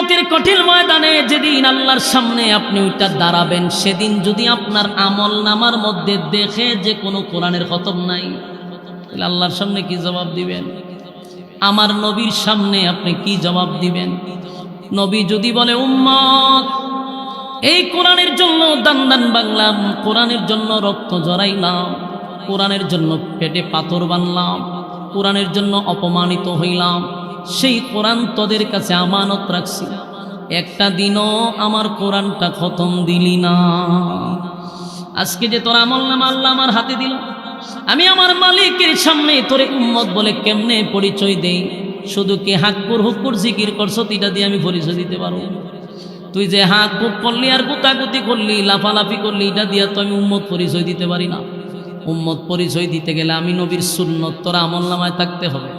কিয়ামতের কঠিন ময়দানে যেদিন আল্লাহর সামনে আপনি ওইটা দাঁড়াবেন, সেদিন যদি আপনার আমলনামার মধ্যে দেখে যে কোনো কোরআনের খতম নাই, তাহলে আল্লাহর সামনে কি জবাব দিবেন? আমার নবীর সামনে আপনি কি জবাব দিবেন? নবী যদি বলে, উম্মত এই কোরআনের জন্য দান দান বাংলাম, কোরআনের জন্য রক্ত জড়াইলাম, কোরআনের জন্য পেটে পাথর বানলাম, কোরআনের জন্য অপমানিত হইলাম, সেই কোরআন তোদের কাছে আমানত রাখছি, একটা দিনও আমার কোরআনটা খতম দিলি না। আজকে যে তোর আমলনামা আল্লাহ আমার হাতে দিল, আমি আমার মালিকের সামনে তোরে উম্মত বলে কেমনে পরিচয় দেই? শুধু কি হাক্কুর হুক্কুর জিকির করছ এটা দিয়ে আমি পরিচয় দিতে পারবো? তুই যে হাক হুক করলি আর গুতাগুতি করলি, লাফালাফি করলি, এটা দিয়ে তো আমি উম্মত পরিচয় দিতে পারি না। উম্মত পরিচয় দিতে গেলে আমি নবীর সুন্নত তোর আমলনামায় থাকতে হবে,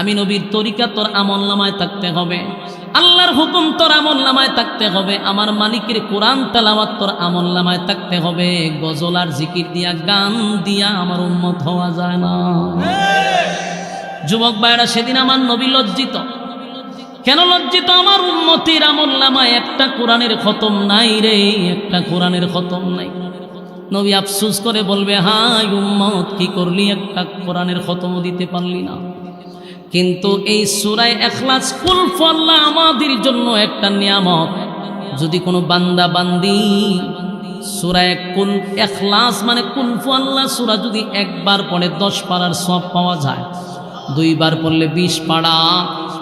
আমি নবীর তরিকা তোর আমলনামায় থাকতে হবে, আল্লাহর হুকুম তোর আমলনামায় থাকতে হবে, আমার মালিকের কোরআন তেলাওয়াত তোর আমলনামায় থাকতে হবে। গজল আর জিকির দিয়া, গান দিয়া আমার উম্মত হওয়া যায় না। যুবক ভাইরা, সেদিন আমার নবী লজ্জিত। কেন লজ্জিত? আমার উম্মতের আমলনামায় একটা কোরআনের খতম নাই রে, একটা কোরআনের খতম নাই। নবী আফসোস করে বলবে, হায় উম্মত, কি করলি, একটা কোরআনের খতমও দিতে পারলি না। কিন্তু এই সূরা ইখলাস কুল আল্লাহ আমাদের জন্য একটা নিয়ামত। যদি কোনো বান্দা বান্দি সূরা কুল ইখলাস মানে কুল আল্লাহ সূরা যদি একবার পড়ে 10 পারার সওয়াব পাওয়া যায়, 2 বার পড়লে 20 পারা,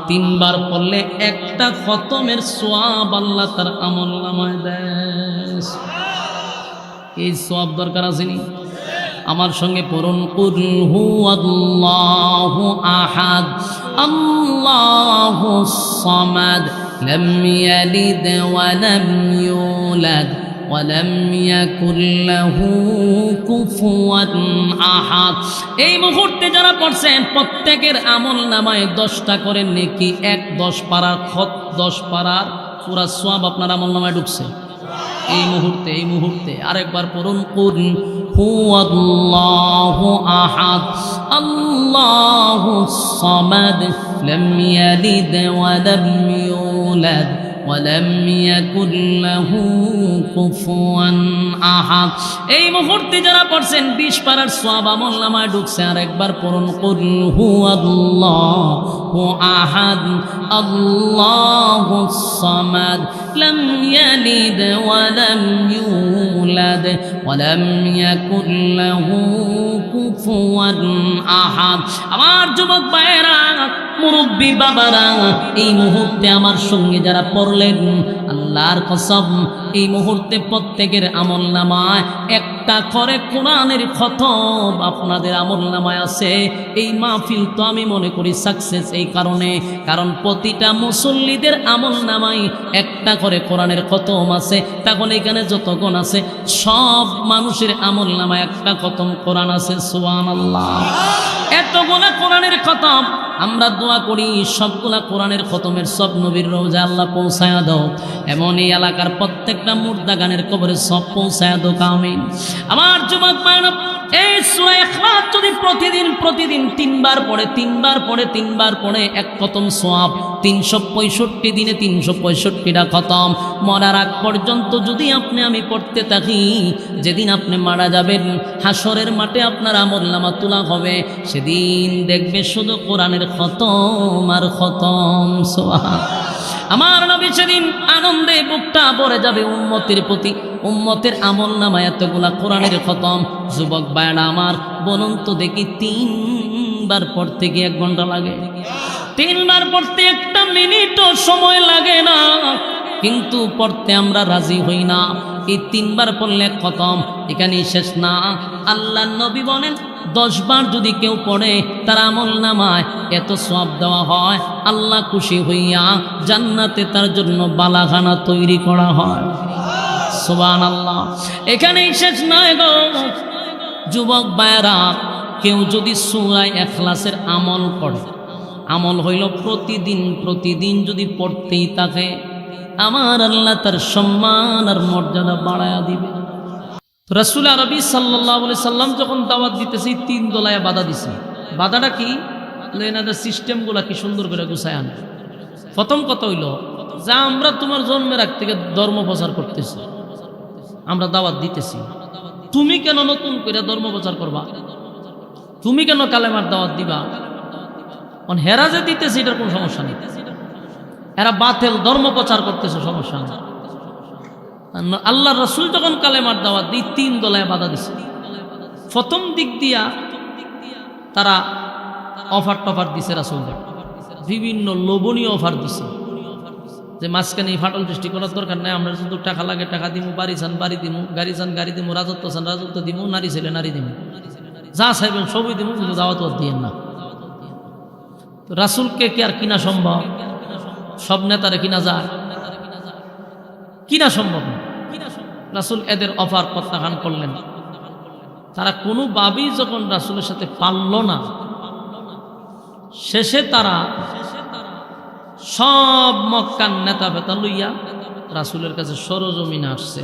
3 বার পড়লে একটা খতমের সওয়াব আল্লাহ তার আমলনামায় দেয়। এই সওয়াব দরকার আসেনি? আমার সঙ্গে পড়ুন, কুল হুয়াল্লাহু আহাদ আল্লাহুস সামাদ লাম ইয়ালিদ ওয়া লাম ইউলাদ ওয়া লাম ইয়াকুল লাহু কুফুয়ান আহাদ। এই মুহূর্তে যারা পড়ছেন প্রত্যেকের আমলনামায় 10টা করে নেকি, 10 পারার 10 পারার পুরা সওয়াব আপনার আমলনামায় ঢুকছে এই মুহূর্তে। আরেকবার পড়ুন, কুল হুয়াল্লাহু আহাদ আল্লাহুস সামাদ লাম ইয়ালিদ ওয়া লাম ইউলাদ ওয়া লাম ইয়াকুল লাহু কুফুয়ান আহাদ। এই মুহূর্তে যারা পড়ছেন 20 পারার সওয়াব আমলনামায় ঢুকছে। আরেকবার পড়ুন, কুল হুয়াল্লাহু আহাদ আল্লাহুস সামাদ লাম ইয়ালিদ ওয়া লাম ইউলাদ ওয়া লাম ইয়াকুল লাহু কুফুয়ান আহাদ। আমার যুবক ভাইয়েরা, মুরব্বী বাবারা, এই মুহূর্তে আমার সঙ্গে যারা পড়লেন, আল্লাহর কসম এই মুহূর্তে প্রত্যেকের আমলনামায় একটা করে কোরআনের খতম আপনাদের আমলনামায় আছে। এই মাহফিল তো আমি মনে করি সাকসেস এই কারণে, কারণ প্রতিটা মুসল্লিদের আমলনামায় একটা করে কোরআনের খতম আছে। তখন এখানে যতক্ষণ আছে সব মানুষের আমলনামায় একটা খতম কোরআন আছে। সুবহানাল্লাহ। এতগুলা কোরআনের খতম আমরা দোয়া করি, সবগুলা কোরআনের খতমের সব নবীর রওজা আল্লাহ পৌঁছায়া দাও। এমন এই এলাকার প্রত্যেকটা মুর্দা গানের কবরে সব পৌঁছায়া দাও, আমিন। আমার যুবক ভাইরা, এই সূরা ইখলাস যদি প্রতিদিন 3 বার পড়ে এক খতম সওয়াব, 365 দিনে 365টা খতম। মরার আগ পর্যন্ত যদি আমি পড়তে থাকি, যেদিন আপনি মারা যাবেন হাসরের মাঠে আপনার আমলনামা তোলা হবে, সেদিন দেখবে শুধু কোরআনের খতম আর খতম। সুবহানাল্লাহ। আমার নবী সেদিন আনন্দে বুকটা ভরে যাবে উম্মতের প্রতি। উম্মতের আমলনামায় এতগুলা কোরআনের খতম। যুবক ভাইরা আমার, বলুন তো দেখি, 3 বার পড়তে কি 1 ঘন্টা লাগে? 3 বার পড়তে 1 মিনিটও সময় লাগে না, কিন্তু পড়তে আমরা রাজি হই না। এই 3 বার পড়লে খতম, এখানেই শেষ না। আল্লাহ নবী বলেন, 10 বার যদি কেউ পড়ে তার আমলনামায় এত সওয়াব দেওয়া হয়, আল্লাহ খুশি হইয়া জান্নাতে তার জন্য বালাখানা তৈরি করা হয়। সুবহানাল্লাহ। এখানেই শেষ নয় গো যুবক ভাইরা, কেউ যদি সূরা ইখলাসের আমল করে, আমল হইল প্রতিদিন যদি পড়তেই থাকে, আমার আল্লাহ তার সম্মান আর মর্যাদা বাড়ায়া দিবে। রাসূল আরবি সাল্লাল্লাহু আলাইহি সাল্লাম যখন দাওয়াত দিতেছে 3 দলায় বাধা দিছে। বাধাটা কি? এনাদের সিস্টেমগুলা কি সুন্দর করে গুছায় আনে। প্রথম কথা হইল, যে আমরা তোমার জন্মের আগ থেকে ধর্ম প্রচার করতেছি, আমরা দাওয়াত দিতেছি, তুমি কেন নতুন করে ধর্ম প্রচার করবা? তুমি কেন কালেমার দাওয়াত দিবা? হেরা যে দিতেছে এটার কোনো সমস্যা নেই, এরা বাতিল ধর্ম প্রচার করতেছে, সমস্যা নেই। আল্লাহ রসুল যখন কালেমার দাওয়াত দিই 3 দলায় বাধা দিছে। প্রথম দিক দিয়া তারা অফার টফার দিছে, রাসূলদের বিভিন্ন লোভনীয় অফার দিছে, যে মাঝখানে ফাটল সৃষ্টি করার দরকার নাই, আমরা শুধু টাকা লাগে টাকা দিমু, বাড়ি চান বাড়ি দিমু, গাড়ি চান গাড়ি দিমু, রাজত্ব চান রাজত্ব দিমু, নারী ছেলে নারী দিমু, যা চাইবেন সবই দিমু, কিন্তু দাওয়াত দিয়েন না। তো রাসূলকে কি আর কিনা সম্ভব? সব নেতারে কিনা যায়? কিনা সম্ভব না। রাসূল এদের অফার প্রত্যাখ্যান করলেন। তারা কোনোভাবেই যখন রাসূলের সাথে পারল না, শেষে তারা সব মক্কার নেতা ফেতা লইয়া রাসূলের কাছে সরজমিনে আসছে।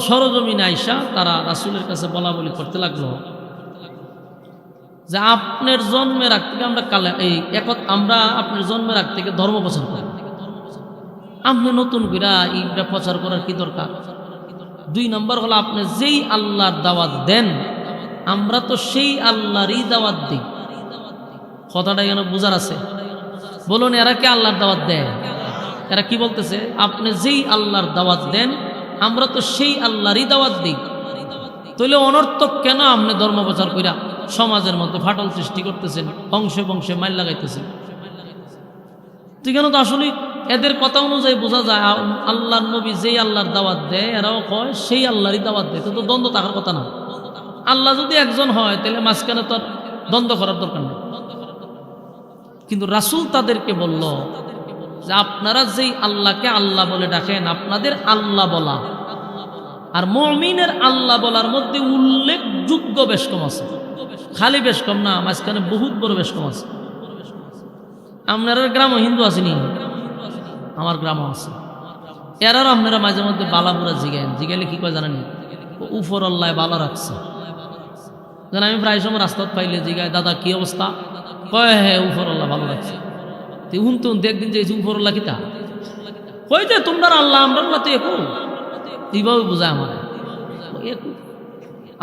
সরজমিনে আইসা তারা রাসূলের কাছে বলা বলি করতে লাগলো যে আপনার জন্মের আগ থেকে আমরা আপনার জন্মের আগ থেকে ধর্ম প্রচার করি, আপনি নতুন করে এইটা প্রচার করার কি দরকার? 2 নম্বর হলো, আপনি যেই আল্লাহর দাওয়াত দেন আমরা তো সেই আল্লাহরই দাওয়াত দিই। কথাটা এখানে বুঝার আছে। বলুন, এরা কি আল্লাহর দাওয়াত দেয়? এরা কি বলতেছে? আপনি যেই আল্লাহর দাওয়াত দেন আমরা তো সেই আল্লাহরই দাওয়াত দিই। তাহলে অনর্থক কেন আপনি ধর্ম প্রচার কইরা সমাজের মধ্যে ফাটল সৃষ্টি করতেছেন, বংশে বংশে মাইল লাগাইতেছেন? কেন? তো আসলে এদের কথা অনুযায়ী বোঝা যায় আল্লাহর নবী যেই আল্লাহর দাওয়াত দেয় এরাও কয় সেই আল্লাহরই দাওয়াত দেয়। তো দ্বন্দ্ব থাকার কথা না। আল্লাহ যদি একজন হয় তাহলে মাঝখানে তো দ্বন্দ্ব করার দরকার নেই। কিন্তু রাসূল তাদেরকে বলল যে আপনারা যেই আল্লাহকে আল্লাহ বলে ডাকেন, আপনাদের আল্লাহ বলা আর মুমিনের আল্লাহ বলার মধ্যে উল্লেখযোগ্য বেশ কম আছে। খালি বেশ কম না, মাঝখানে বহুত বড় বেশ কম আছে। আপনার গ্রামও হিন্দু আসেনি? আমার গ্রামও আছে। এরাও আপনারা মাঝে মধ্যে বালাপুরা জিগাইলে কি কয় জানেন? উপর আল্লাহ বালা রাখছে। যেন আমি প্রায় সময় রাস্তাত পাইলে জিগায়, দাদা কি অবস্থা? কয় হ্যাঁ উপর আল্লাহ ভালো রাখছে। উনতে একদিন যে উপর আল্লাহ কিতা কই যে তোমরা আল্লাহ আমরা আল্লাহ তো একু, এইভাবে বোঝায় আমার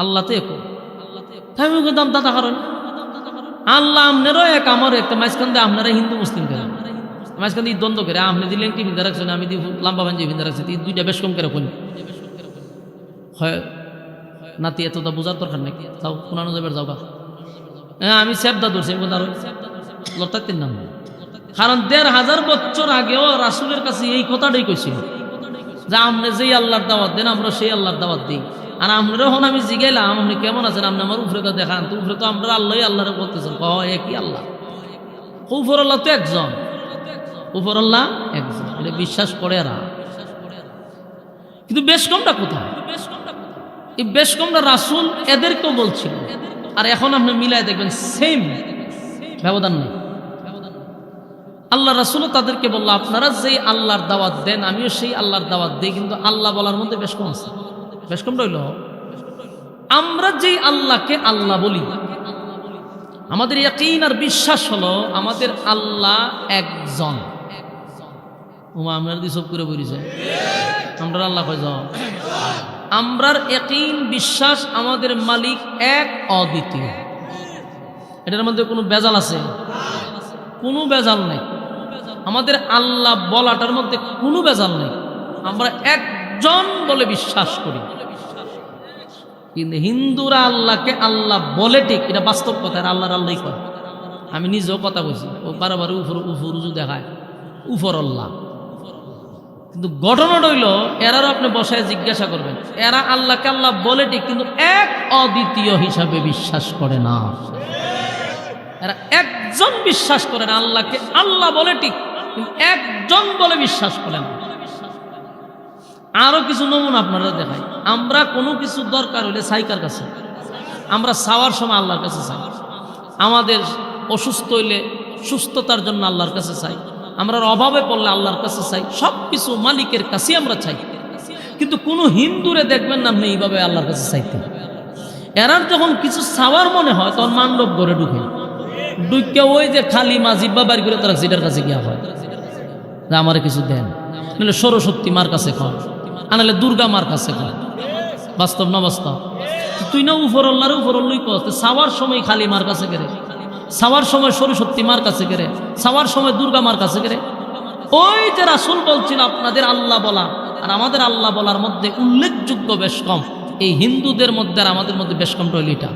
আল্লাহ তো একু। আমি বলতাম দাদা কারণ আল্লাহ আপনারও এক আমারও একটা, মাঝখান দিয়ে আপনারা হিন্দু মুসলিম করে মাঝখান দিয়ে দ্বন্দ্ব করে, আপনি দিলেন কি ভিন্দা রাখছেন, আমি দিয়ে লম্বা ভাঞ্জি ভিন্দা রাখছি, 2টা বেশ কম করে খুলি হয় নাতি। এতটা বোঝার দরকার নাকি? যাও পুরানো যাবার যাও। হ্যাঁ আমি সেবদা ধরছি, লড়তাকতেন নাম। কারণ 1500 বছর আগেও রাসূলের কাছে এই কথাটাই কইছিল যে আপনি যেই আল্লাহর দাওয়াত দেন আমরা সেই আল্লাহর দাওয়াত দিই। আর আপনারা হন আমি জিগাইলাম আপনি কেমন আছেন, আপনি আমার উপরে তো দেখান, তো উপরে তো আমরা আল্লাহই আল্লাহরে বলতেছেন। একই আল্লাহ, উপর আল্লাহ তো একজন, উপর আল্লাহ একজন, এটা বিশ্বাস করে এরা। কিন্তু বেশ কমটা কোথায়? এই বেশ কমটা রাসূল এদেরকেও বলছিল। আর এখন আপনি মিলাই দেখবেন সেম ব্যবধান নেই। আল্লাহ রাসূলও তাদেরকে বলল আপনারা যেই আল্লাহর দাওয়াত দেন আমিও সেই আল্লাহর দাওয়াত দিই, কিন্তু আল্লাহ বলার মধ্যে বেশ কম আছে। বেশ কমটা হইল আমরা যেই আল্লাহকে আল্লাহ বলি, আমাদের ইয়াকিন আর বিশ্বাস হলো আমাদের আল্লাহ একজন। আমরা দি সব করে বলিছে আমরা আল্লাহ কয় যাও। আমরার ইয়াকিন বিশ্বাস আমাদের মালিক এক, অদ্বিতীয়। এটার মধ্যে কোনো বেজাল আছে? কোনো বেজাল নেই। আমাদের আল্লাহ বলাটার মধ্যে কোনো বেজাল নেই। আমরা একজন বলে বিশ্বাস করি। কিন্তু হিন্দুরা আল্লাহকে আল্লাহ বলে ঠিক, এটা বাস্তব কথা। আল্লাহর আল্লাহই কয়। আমি নিজেও কথা বলছি, ও বারবার উপর উজু দেখায় উপর আল্লাহ। কিন্তু ঘটনাটা হইল এরারও আপনি বসায় জিজ্ঞাসা করবেন, এরা আল্লাহকে আল্লাহ বলে ঠিক কিন্তু এক অদ্বিতীয় হিসাবে বিশ্বাস করে না। এরা একজন বিশ্বাস করে না, আল্লাহকে আল্লাহ বলে ঠিক কিন্তু একজন বলে বিশ্বাস করে না। আরো কিছু নমুনা আপনারা দেখাই। আমরা কোনো কিছু দরকার হলে সাইকার কাছে, আমরা চাওয়ার সময় আল্লাহর কাছে চাই। আমাদের অসুস্থ হইলে সুস্থতার জন্য আল্লাহর কাছে চাই। আমরা অভাবে পড়লে আল্লাহর কাছে চাই। সব কিছু মালিকের কাছে আমরা চাই। কিন্তু কোনো হিন্দুরে দেখবেন না আপনি এইভাবে আল্লাহর কাছে চাইতে। এরার যখন কিছু চাওয়ার মনে হয় তখন মান্ডব ঘরে ঢুকে, ডুইকা ওই যে খালি মাজিব্বা বাড়ি করে তারা সেটার কাছে গিয়া হয় যে আমারে কিছু দেন, নাহলে সরস্বতী মার কাছে খান, আনালে দুর্গা মার কাছে খান। বাস্তব না বাস্তব? তুই না উপরল্লারে উপরল্লই করতে সাওয়ার সময় খালি মার কাছে গেরে, সাওয়ার সময় সরস্বতী মার কাছে গেরে, সাওয়ার সময় দুর্গা মার কাছে গেরে। ওই যে রাসূল বলছিল আপনাদের আল্লাহ বলা আর আমাদের আল্লাহ বলার মধ্যে উল্লেখযোগ্য বেশ কম, এই হিন্দুদের মধ্যে আর আমাদের মধ্যে বেশ কম রইল এটা।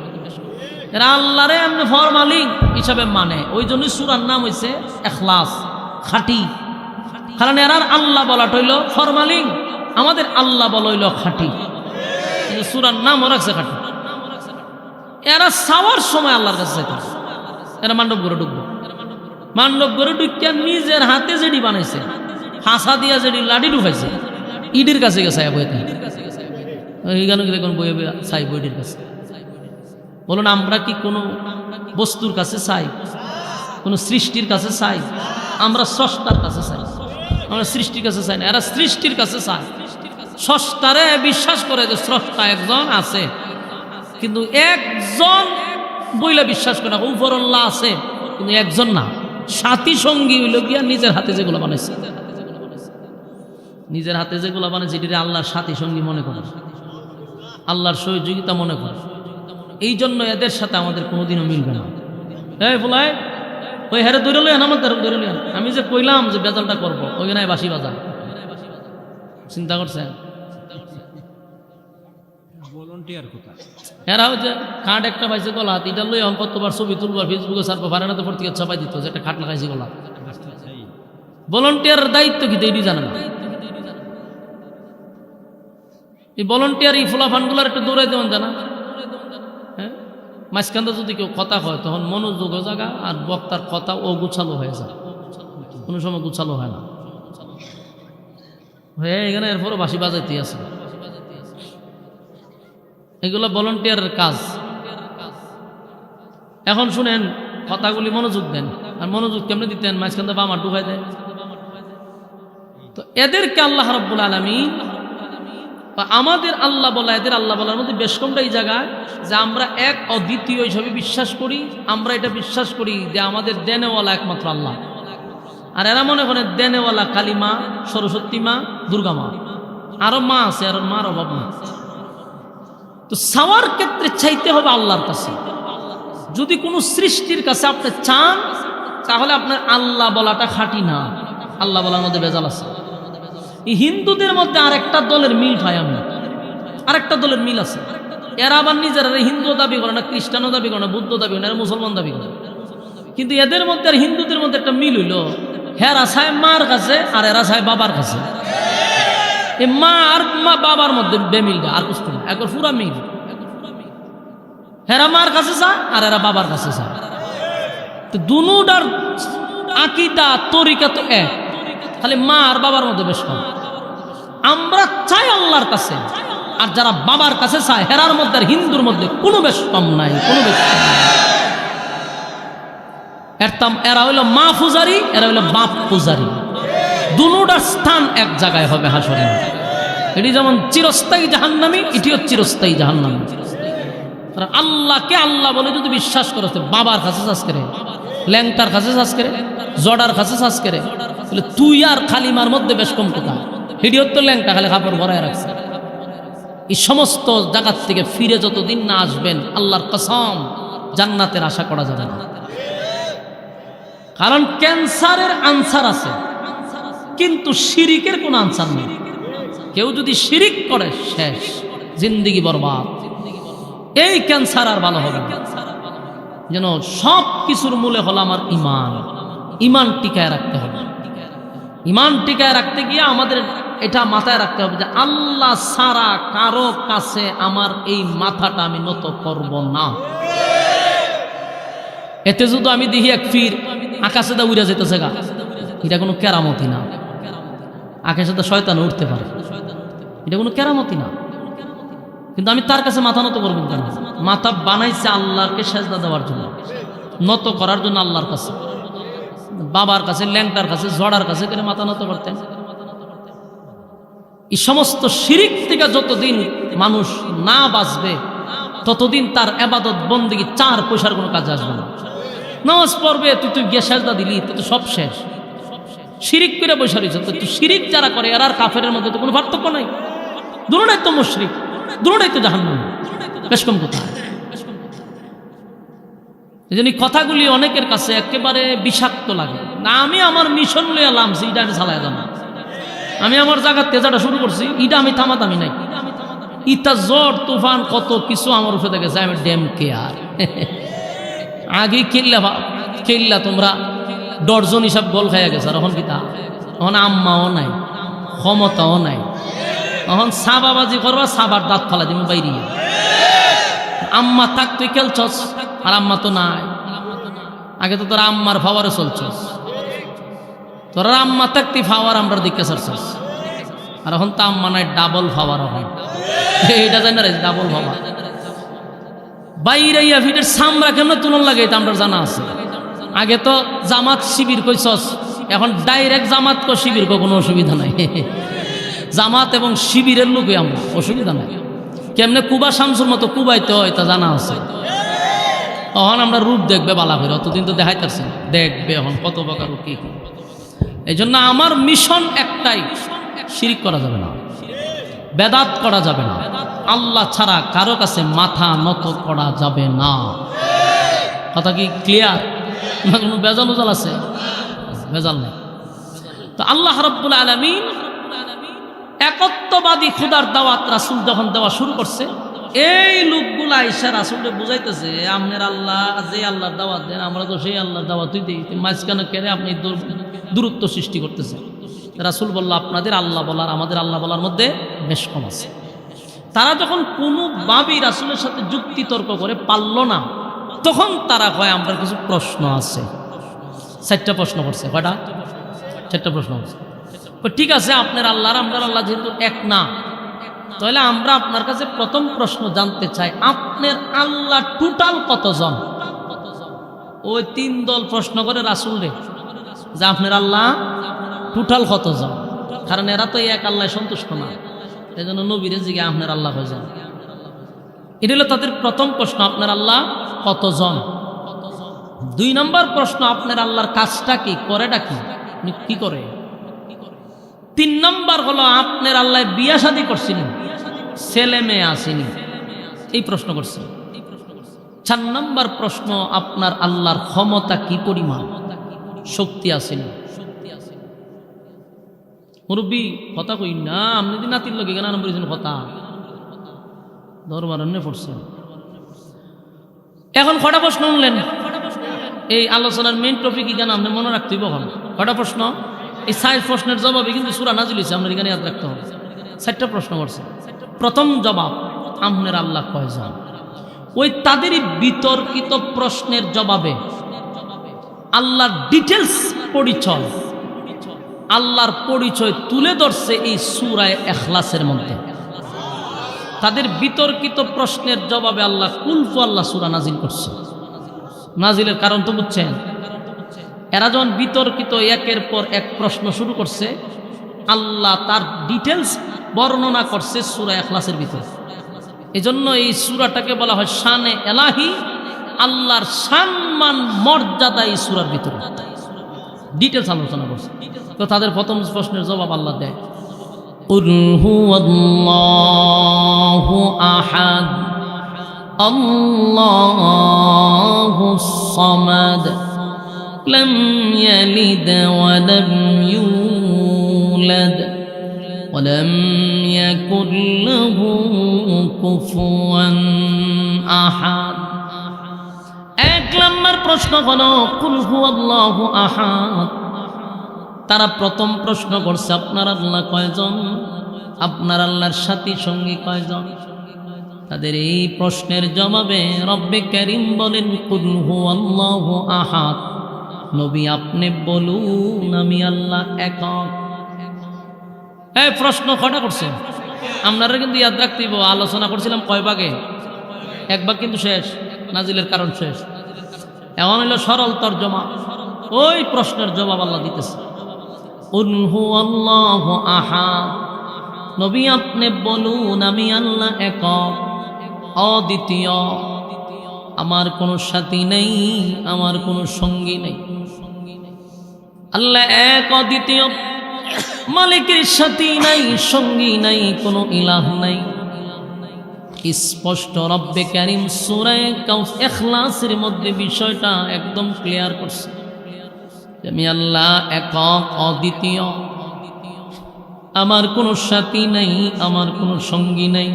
এরা আল্লাহরে এমনি ফরমালিং হিসাবে মানে, ওই জন্যই সূরার নাম হইছে ইখলাস, খাঁটি। কারণ এরার আল্লাহ বলাটা হইল ফরমালিং, আমাদের আল্লাহ বলা হইল খাঁটি। সূরার নামও রাখছে খাঁটি। এরা চাওয়ার সময় আল্লাহর কাছে চাইতে, এরা মান্ডব ঘরে ঢুকবো, মান্ডব ঘরে ঢুকিয়া নিজের হাতে যেটি বানাইছে, হাসা দিয়া যেটি লাঠি ঢুকাইছে, ইডির কাছে গেছে বইতে, এইখানে দেখুন বইয়ে চাই বইটির কাছে। বলুন আমরা কি কোনো বস্তুর কাছে চাই, কোনো সৃষ্টির কাছে চাই? আমরা স্রষ্টার কাছে চাই, আমরা সৃষ্টির কাছে চাই না। এরা সৃষ্টির কাছে চায়, স্রষ্টারে বিশ্বাস করে যে স্রষ্টা একজন আছে, কিন্তু একজন বইলে বিশ্বাস করে না, উপরল্লাহ আছে কিন্তু একজন না, সাথী সঙ্গী হইল গিয়া নিজের হাতে যেগুলো বানাইছে, নিজের হাতে যেগুলো বানাইছে এটি আল্লাহর সাথী সঙ্গী মনে করে, আল্লাহর সহযোগিতা মনে করে। এই জন্য এদের সাথে আমাদের কোনোদিনও মিলবে না। এই বলাই ওই হারে ধরে লইয়ান, আমার ধরে লইয়ান, আমি যে কইলাম যে বেজালটা করবো, ওইখানে বাসি বাজার চিন্তা করছেন? এরা হচ্ছে খাট একটা পাইছে গলা, এটা লই এখন কতবার ছবি তুলবার, ফেসবুকে সারবো, ভাড়ানাতে পত্রিকা ছাপাই দিত যে একটা খাট লাগাইছি গলা। ভলান্টিয়ারের দায়িত্ব কি এইটি জানে না। এই ভলান্টিয়ার এই ফোলাফানগুলার একটু দৌড়াই দেওয়ান জানা। হ্যাঁ, মাঝখানটা যদি কেউ কথা হয় তখন মনোযোগ জায়গা আর বক্তার কথা ও গুছালো হয়ে যায়, কোনো সময় গুছালো হয় না। হয়ে এখানে এরপরও বাঁশি বাজাইতে আছে। এগুলো ভলান্টিয়ারের কাজ। এখন শুনেন কথাগুলি, মনোযোগ দেন। আর মনোযোগ কেমনে দিতেন? মাঝখানটা বামা ঢুকাই দেয়। তো এদেরকে আল্লাহ রাব্বুল আলামিন বা আমাদের আল্লাহ বলা, এদের আল্লাহ বলার মধ্যে বেশ কমটা এই জায়গায় যে আমরা এক অদ্বিতীয় হিসাবে বিশ্বাস করি। আমরা এটা বিশ্বাস করি যে আমাদের দেনেওয়ালা একমাত্র আল্লাহ, আর এরা মনে করে দেনেওয়ালা কালী মা, সরস্বতী মা, দুর্গা মা, আরো মা আছে, আর মার অভাব না। তো চাওয়ার ক্ষেত্রে চাইতে হবে আল্লাহর কাছে। যদি কোনো সৃষ্টির কাছে আপনি চান তাহলে আপনার আল্লাহ বলাটা খাঁটি না, আল্লাহ বলার মধ্যে ভেজাল আছে। এই হিন্দুদের মধ্যে আরেকটা দলের মিল পাই আমি, আরেকটা দলের মিল আছে। এরা আবার নিজেরা হিন্দু দাবি করে না, খ্রিস্টানও দাবি করে না, বুদ্ধ দাবি করে না, এরা মুসলমান দাবি করে। কিন্তু এদের মধ্যে আর হিন্দুদের মধ্যে একটা মিল হইল, হেরা চায় মার কাছে আর এরা চায় বাবার কাছে। এই মা আর বাবার মধ্যে বেমিলটা আর কিছু না, একবার পুরা মিল। হেরা মার কাছে চায় আর এরা বাবার কাছে চায়। তো দুটার আকীদা তরিকা তো এক, খালি মা আর বাবার মধ্যে বেশ কম। আমরা চাই আল্লাহর কাছে, আর যারা বাবার কাছে চায় হেরার মধ্যে আর হিন্দুর মধ্যে কোনো বেশ কম নাই, কোনো বেশ কম নাই। এরা হইল মা পূজারি, এরা হইল বাপ পূজারি। দুটার স্থান এক জায়গায় হবে হাসরে। এটি যেমন চিরস্থায়ী জাহান্নামী, এটিও চিরস্থায়ী জাহান্নামী। আল্লাহকে আল্লাহ বলে যদি বিশ্বাস করো, বাবার কাছে চাষ করে, ল্যাংটার কাছে চাষ করে, জডার কাছে চাষ করে, তাহলে তুই আর খালিমার মধ্যে বেশ কম কোথা? এটিও তো ল্যাংটা খালি কাপড় ভরায় রাখছে। এই সমস্ত জায়গার থেকে ফিরে যতদিন না আসবেন, আল্লাহর কসম জান্নাতের আশা করা যাবে না। কারণ ক্যান্সারের আনসার আছে, কিন্তু শিরিকের কোনো আনসার নেই। কেউ যদি শিরিক করে শেষ, জিন্দেগি বরবাদ। এই ক্যান্সার আর ভালো হবে না। যেন সব কিছুর মূলে হলো আমার ইমান। ইমান টিকায় রাখতে হবে। ইমান টিকায় রাখতে গিয়ে আমাদের এটা মাথায় রাখতে হবে যে আল্লাহ ছাড়া কারো কাছে আমার এই মাথাটা আমি নত করব না। এতে যদি আমি দেখি এক ফির আকাশে দা উড়ে যেতেছে গা, এটা কোনো কেরামতি না। আকাশে তো শয়তান উঠতে পারে, এটা কোনো কেরামতি না। কিন্তু আমি তার কাছে মাথা নত করবেন কেন? মাথা বানাইছে আল্লাহকে সেজদা দেওয়ার জন্য, নত করার জন্য আল্লাহর কাছে। বাবার কাছে, ল্যাংটার কাছে, জড়ার কাছে করে মাথা নত করতেন। এই সমস্ত শিরিক থেকে যতদিন মানুষ না বাঁচবে ততদিন তার ইবাদত বন্দেগী 4 পয়সার কোনো কাজে আসবে না। নামাজ পড়বে, তুই গিয়ে সেজদা দিলি, তো সব শেষ। শিরিক করে বসে রয়েছে, তো শিরিক যারা করে এরা আর কাফেরের মধ্যে তো কোনো পার্থক্য নাই, দুটোটাই তো মুশরিক, দুটোটাই তো জাহান্নামী, বেশ কম কোথায়। এই জন্য কথাগুলি অনেকের কাছে একেবারে বিষাক্ত লাগে না। আমি আমার মিশন লইয়া লামছি, এটা আমি চালাই জানা, আমি আমার জায়গার তেজাটা শুরু করছি, এটা আমি থামাতামি নাই। ইতা জ্বর তুফান কত কিছু আমার উপরে দেখেছে, আমি ড্যাম কেয়ার। আগে খেললা তোমরা ডর্জন হিসাব গোল খাইয়া গেছে, আর এখন কিতা, এখন আম্মাও নাই, ক্ষমতাও নাই, এখন সাবাবাজি করবা, সাবার দাঁত ফালা দিবি বাইরে। আম্মা থাক তুই খেলছস, আর আম্মা তো নাই। আগে তো তোরা আম্মার ফাওয়ারে চলছস, তোরা আম্মা থাকতি ফাওয়ার আমরা দিকে ছাড়ছস, আর এখন তো আম্মা নাই, ডাবল ফাওয়ার হয়। এইটা জানি না, ডাবল ফাওয়ার বাইরে ফিটের সামরা কেমন তুলন লাগে, এটা আমরা জানা আছে। আগে তো জামাত শিবির কইছস, এখন ডাইরেক্ট জামাত কো শিবির কো, কোনো অসুবিধা নাই। জামাত এবং শিবিরের লোকে আমরা, অসুবিধা নাই। কেমনে কুবা শামসুর মতো কুবাইতে হয় তা জানা আছে। এখন আমরা রূপ দেখবে বালা করে, অতদিন তো দেখাই পারছি, দেখবে এখন কত প্রকার রূপ কি। এই জন্য আমার মিশন একটাই, শিরিক করা যাবে না, বেদাত করা যাবে না, আল্লাহ ছাড়া কারো কাছে মাথা নত করা যাবে না। কথা কি ক্লিয়ার? না কোনো বেজাল উজাল আছে? বেজাল নেই। তো আল্লাহ রাব্বুল আলামিন একত্ববাদী খুদার দাওয়াত রাসূল যখন দেওয়া শুরু করছে, এই লোকগুলা আইসা রাসূলকে বুঝাইতেছে, আপনার আল্লাহ যে আল্লাহর দাওয়াত দেন, আমরা তো সেই আল্লাহর দাওয়াতই দিই, মাঝখানে কেড়ে আপনি দূরত্ব সৃষ্টি করতেছেন। রাসূল বলল, আপনাদের আল্লাহ বলার আমাদের আল্লাহ বলার মধ্যে বেশ কম আছে। তারা যখন কোনোভাবেই রাসূলের সাথে যুক্তি তর্ক করে পারল না, তখন তারা কয় আমরা কিছু প্রশ্ন আছে। 4টা প্রশ্ন করছে। কয়টা? 4টা প্রশ্ন করছে। ঠিক আছে, আপনার আল্লাহর আপনার আল্লাহ যেহেতু এক না, তাহলে আমরা আপনার কাছে প্রথম প্রশ্ন জানতে চাই, আপনার আল্লাহ টোটাল কতজন? ওই 3 দল প্রশ্ন করে রাসূল রে যে আপনার আল্লাহ টোটাল কতজন, কারণ এরা তো এক আল্লাহ সন্তুষ্ট না। এই জন্য নবীরে জিজ্ঞাসা আপনার আল্লাহ কয়জন। এটা হলো তাদের প্রথম প্রশ্ন, আপনার আল্লাহ কতজন। 2 নম্বর প্রশ্ন, আপনার আল্লাহর কাজটা কি, করেটা কি, কি করে। 3 নম্বর হলো আপনার আল্লাহ বিয়া শাদী করছিলেন, ছেলে মেয়ে আসেনি, এই প্রশ্ন করছে। 4 নম্বর প্রশ্ন, আপনার আল্লাহর ক্ষমতা কি পরিমাণ, শক্তি আসেনি। মুরব্বী কথা কই না, আপনি দিন নাতির লোক এখানে বলেছেন কথা দরবার পড়ছেন। এখন কটা প্রশ্ন শুনলেন? এই আলোচনার মেইন টপিক এখানে আপনি মনে রাখতে হবে। কটা প্রশ্ন? এই 4 প্রশ্নের জবাবে কিন্তু সূরা নাজিল হয়েছে, আপনার এখানে ইয়াদ রাখতে হবে। 4টা প্রশ্ন করছে। প্রথম জবাব, আপনার আল্লাহ কয়জন। ওই তাদেরই বিতর্কিত প্রশ্নের জবাবে আল্লাহর ডিটেলস পরিচয়, আল্লাহর পরিচয় তুলে ধরছে এই সূরা ইখলাসের মধ্যে। তাদের বিতর্কিত প্রশ্নের জবাবে আল্লাহ কুলফু আল্লাহ সূরা নাজিল করছে। নাজিলের কারণ তো বুঝছেন, এরা যখন বিতর্কিত একের পর এক প্রশ্ন শুরু করছে, আল্লাহ তার ডিটেলস বর্ণনা করছে সূরা ইখলাসের ভিতরে। এজন্য এই সূরাটাকে বলা হয় শানে এলাহি, আল্লাহর সম্মান মর্যাদা এই সূরার ভিতরে ডিটেলস আলোচনা করছে। তো তাদের প্রথম প্রশ্নের জবাব আল্লাহ দেয়, কুল হুয়াল্লাহু আহাদ আল্লাহুস সামাদ লাম ইয়ালিদ ওয়া লাম ইউলাদ ওয়া লাম ইয়াকুল লাহু কুফুয়ান আহাদ। 1 নম্বর প্রশ্ন হলো কুল হুয়াল্লাহু আহাদ। তারা প্রথম প্রশ্ন করছে, আপনার আল্লাহ কয়জন, আপনার আল্লাহর সাথী সঙ্গী কয়জন। তাদের এই প্রশ্নের জবাবে রব্বে কারীম বলেন, কুল হুয়াল্লাহু আহাদ, নবী আপনি বলুন আমি আল্লাহ একক। এই প্রশ্ন কটা করছে আপনারা কিন্তু ইয়াদ রাখতে হবে। আলোচনা করছিলাম কয় ভাগে, 1 ভাগ কিন্তু শেষ, নাজিলের কারণ শেষ। এখন হইল সরল তরজমা, ওই প্রশ্নের জবাব আল্লাহ দিতেছে। কুল হুয়াল্লাহু আহাদ, নবী আপনি বলুন আমি আল্লাহ একক, অদ্বিতীয়, আমার কোনো সাথী নেই, আমার কোনো সঙ্গী নেই। আল্লাহ এক, অদ্বিতীয়, মালিকের সাথী নাই, সঙ্গী নাই, কোনো ইলাহ নাই। স্পষ্ট রব্বে কারীম সূরা ইখলাসের মধ্যে বিষয়টা একদম ক্লিয়ার করছে। আমি আল্লাহ একক, অদ্বিতীয়, আমার কোনো সাথী নাই, আমার কোনো সঙ্গী নাই।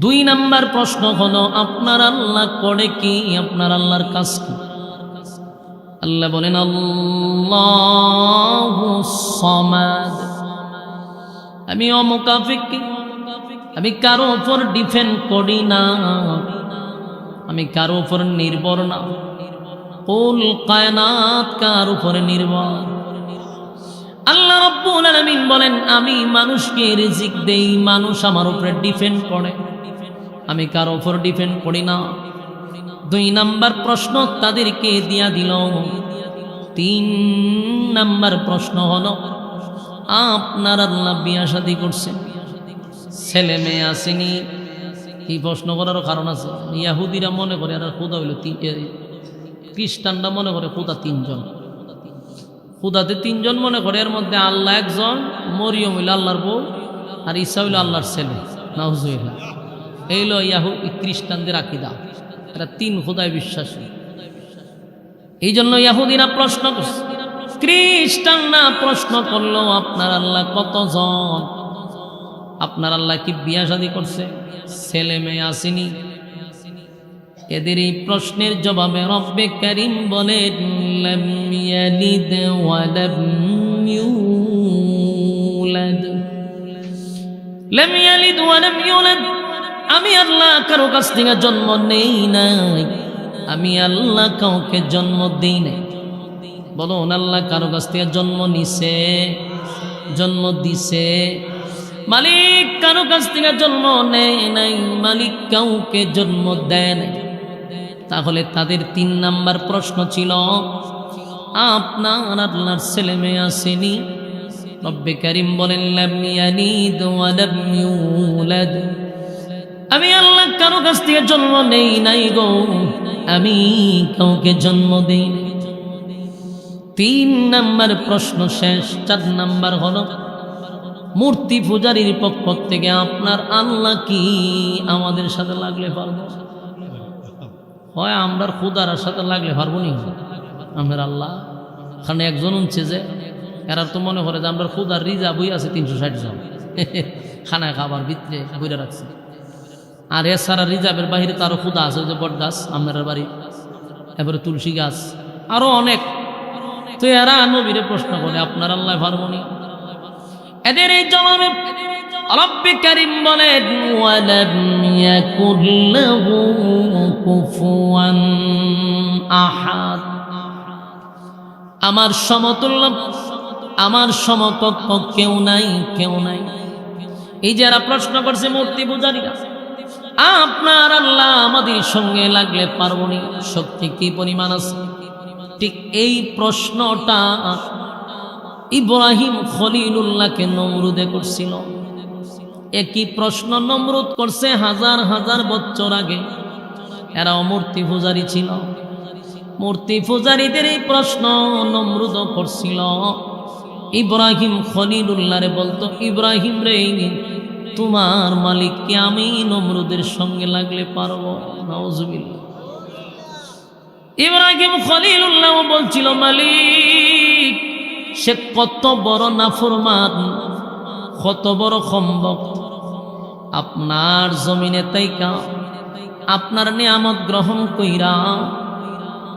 2 নাম্বার প্রশ্ন হলো, আপনার আল্লাহ করে কি? আপনার আল্লাহর কাজ কি? আল্লাহ বলেন আল্লাহুস সামাদ। আমি অমুকাফিকি, আমি কারো উপর ডিপেন্ড করি না, আমি কারো উপর নির্ভর না। কুল কায়নাত কার উপরে নির্ভর? আল্লাহ রাব্বুল আলামিন বলেন, আমি মানুষকে রিজিক দেই, মানুষ আমার উপরে ডিপেন্ড করে, আমি কারো উপর ডিপেন্ড করি না। 2 নাম্বার প্রশ্ন তাদেরকে দিয়া দিল। 3 নাম্বার প্রশ্ন হলো, আপনার আল্লাহ বিয়া শাদী করছে, ছেলে মেয়ে আসেনি? এই প্রশ্ন করারও কারণ আছে। ইয়াহুদিরা মনে করে আর খুদা হইল, খ্রিস্টানরা মনে করে খুদা 3 জন, খুদাতে 3 জন মনে করে। এর মধ্যে আল্লাহ একজন, মরিয়ম হইল আল্লাহর বউ, আর ঈসা হইল আল্লাহর ছেলে। নাউজুবিল্লাহ। এইল খ্রিস্টানদের আকীদা, এরা 3 খুদায় বিশ্বাসী। এই জন্য ইয়াহুদিরা প্রশ্ন করছে, খ্রিস্টানরা প্রশ্ন করলো, আপনার আল্লাহ কতজন? আপনার আল্লাহ কি বিয়া শাদী করছে, ছেলে মেয়ে আসেনি? এদের এই প্রশ্নের জবাবে রব্বে কারীম বলেন, লাম ইয়ালিদ ওয়া লাম ইউলাদ। লাম ইয়ালিদ ওয়া লাম ইউলাদ, আমি আল্লাহ কারো কাছ থেকে জন্ম নেই নাই, আমি আল্লাহ কাউকে জন্ম দেই নাই। বলুন, আল্লাহ কারো কাছ থেকে জন্ম নিছে, জন্ম দিছে? মালিক কারো কাছ থেকে জন্ম নেয় নাই, মালিক কাউকে জন্ম দেয় নাই। তাহলে তাদের 3 নাম্বার প্রশ্ন ছিল, আপনার আল্লাহর ছেলে মেয়ে আসেনি? রব্বে কারীম বলেন, লাম ইয়ালিদ ওয়া লাম ইউলাদ, আমি আল্লাহ কারো কাছ থেকে জন্ম নেই নাই গো, আমি কাউকে জন্ম দেই নাই। 3 নাম্বার প্রশ্ন শেষ। 4 নাম্বার হলো, মূর্তি পূজারীর পক্ষ থেকে আপনার আল্লাহ কি আমাদের সাথে লাগলে পারবো? হয় আমরার খুদার সাথে লাগলে পারবো নি? আমার আল্লাহ খানে একজন উঠছে যে, এরা তো মনে করে যে আমরা খুদার রিজা বই আছে 360 জন, খানা খাবার ভিতরে বইরা রাখছে। আর এছাড়া রিজার্ভের বাহিরে তারও খুদা আছে, ওই যে বট গাছ আপনার বাড়ি, এবারে তুলসী গাছ, আরো অনেক। তো এরা নবীরে প্রশ্ন করে, আপনার আল্লাহ পারবো নি? এদের এই জবাবে রব্বে কারীম বলেন, ওয়ালাম ইয়াকুল লাহু কুফুয়ান আহাদ, আমার সমতুল্য, আমার সমকক্ষ কেউ নাই, কেউ নাই। এই যারা প্রশ্ন করছে মূর্তি পূজারীরা, আপনার আল্লাহ আমাদের সঙ্গে লাগলে পারবো নি, শক্তি কি পরিমাণ আছে? ঠিক এই প্রশ্নটা ইব্রাহিম খলিলুল্লাহকে নমরুদে করছিল। একই প্রশ্ন নমরুদ করছে 1000 বছর আগে। এরাও মূর্তি পূজারী ছিল। মূর্তি পূজারীদের এই প্রশ্ন নমরুদও করছিল। ইব্রাহিম খলিলুল্লাহরে বলতো, ইব্রাহিম রে, তোমার মালিককে আমি নমরুদের সঙ্গে লাগলে পারবো? নাউজুবিল্লাহ। ইব্রাহিম খলিলুল্লাহ বলছিল, মালিক সে কত বড় নাফরমান, কত বড় খম্বক, আপনার জমিনে তাইকা আপনার নিয়ামত গ্রহণ কইরা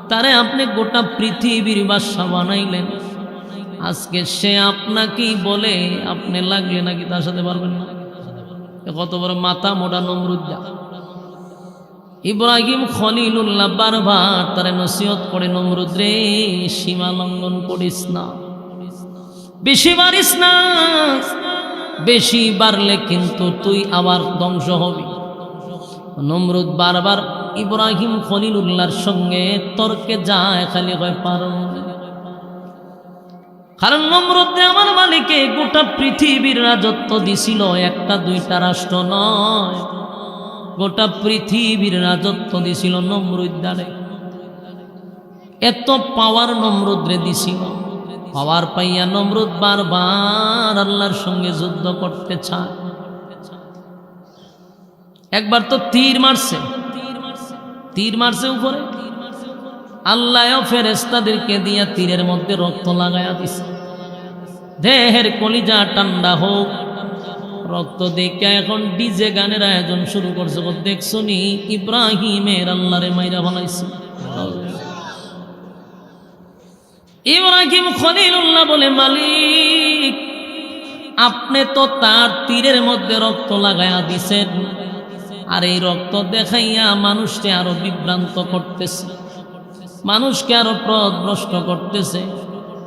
তারে আপনি গোটা পৃথিবীর বাদশা বানাইলেন। আজকে সে আপনাকেই বলে আপনি লাগলে নাকি তার সাথে পারবেন না? কত বড় মাথা মোটা নমরুদ। ইব্রাহিম খলিলুল্লাহ বারবার তারে নসিহত করে, নমরুদ রে, সীমা লঙ্ঘন করিস না, বেশি বাড়িস না, বেশি বাড়লে কিন্তু তুই আবার ধ্বংস হবি। নমরুদ বারবার ইব্রাহিম খলিলুল্লাহর সঙ্গে তর্কে যায়, খালি কয় পারো। কারণ নমরুদ আমার মালিকে গোটা পৃথিবীর রাজত্ব দিছিল, 1টা 2টা রাষ্ট্র নয়, গোটা পৃথিবীর রাজত্ব দিছিল নমরুদ দ্বারে। এত পাওয়ার নমরুদ রে দিছিল, পাওয়ার পাইয়া নমরুদ বারবার আল্লাহর সঙ্গে যুদ্ধ করতে চায়। একবার তো তীর মারছে উপরে, আল্লাহ ফেরেশতাদেরকে দিয়া তীরের মধ্যে রক্ত লাগাইয়া দিছে। দেহের কলিজা ঠান্ডা হোক, রক্ত দেখে এখন ডিজে গানের আয়োজন শুরু করছে। দেখছো নি ইব্রাহিমের আল্লাহরে মাইরা বানাইছে। ইব্রাহিম খলিলুল্লাহ বলে, মালিক আপনি তো তার তীরের মধ্যে রক্ত লাগাইয়া দিছেন, আর এই রক্ত দেখাইয়া মানুষকে আরো বিভ্রান্ত করতেছে, মানুষকে আরো পথভ্রষ্ট করতেছে।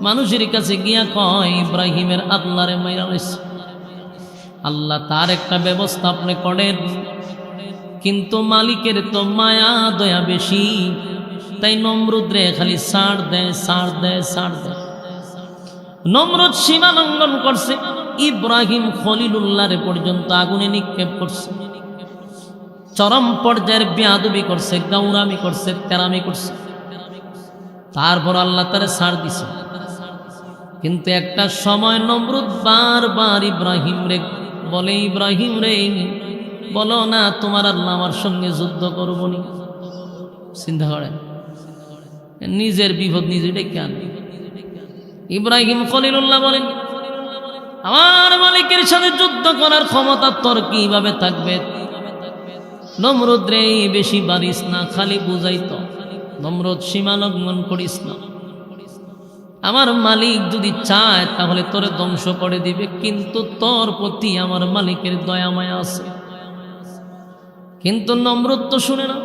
মানুষের কাছে গিয়া কয় ইব্রাহিমের আল্লাহরে মাইরা লাইছে। আল্লাহ তার একটা ব্যবস্থা আপনি করেন, কিন্তু মালিকের তো মায়া দয়া বেশি, তাই নমরুদ রে খালি ছাড় দেয়। নমরুদ সীমা লঙ্ঘন করছে, ইব্রাহিম খলিলুল্লাহরে পর্যন্ত আগুনে নিক্ষেপ করছে, চরম পর্যায়ের বেয়াদবি করছে, গাউরামি করছে, তেরামি করছে। তারপর আল্লাহ তারে ছাড় দিছে। কিন্তু একটা সময় নমরুদ বারবার ইব্রাহিম রে বলে, ইব্রাহিম রে বলো না তোমার আল্লাহ আমার সঙ্গে যুদ্ধ করবনি। চিন্তা করেন, নিজের বিপদ নিজে ডেকে আনবে। ইব্রাহিম খলিলুল্লাহ বলেন, আমার মালিকের সাথে যুদ্ধ করার ক্ষমতা তোর কিভাবে থাকবে? নমরুদ রে বেশি বাড়িস না, খালি বুঝাইতো, নমরুদ সীমা লঙ্ঘন করিস না। আমার মালিক যদি চায় তাহলে তোরে ধ্বংস করে দিবে, কিন্তু তোর প্রতি আমার মালিকের দয়া মায়া আছে। কিন্তু নমরুদ তো শুনে না।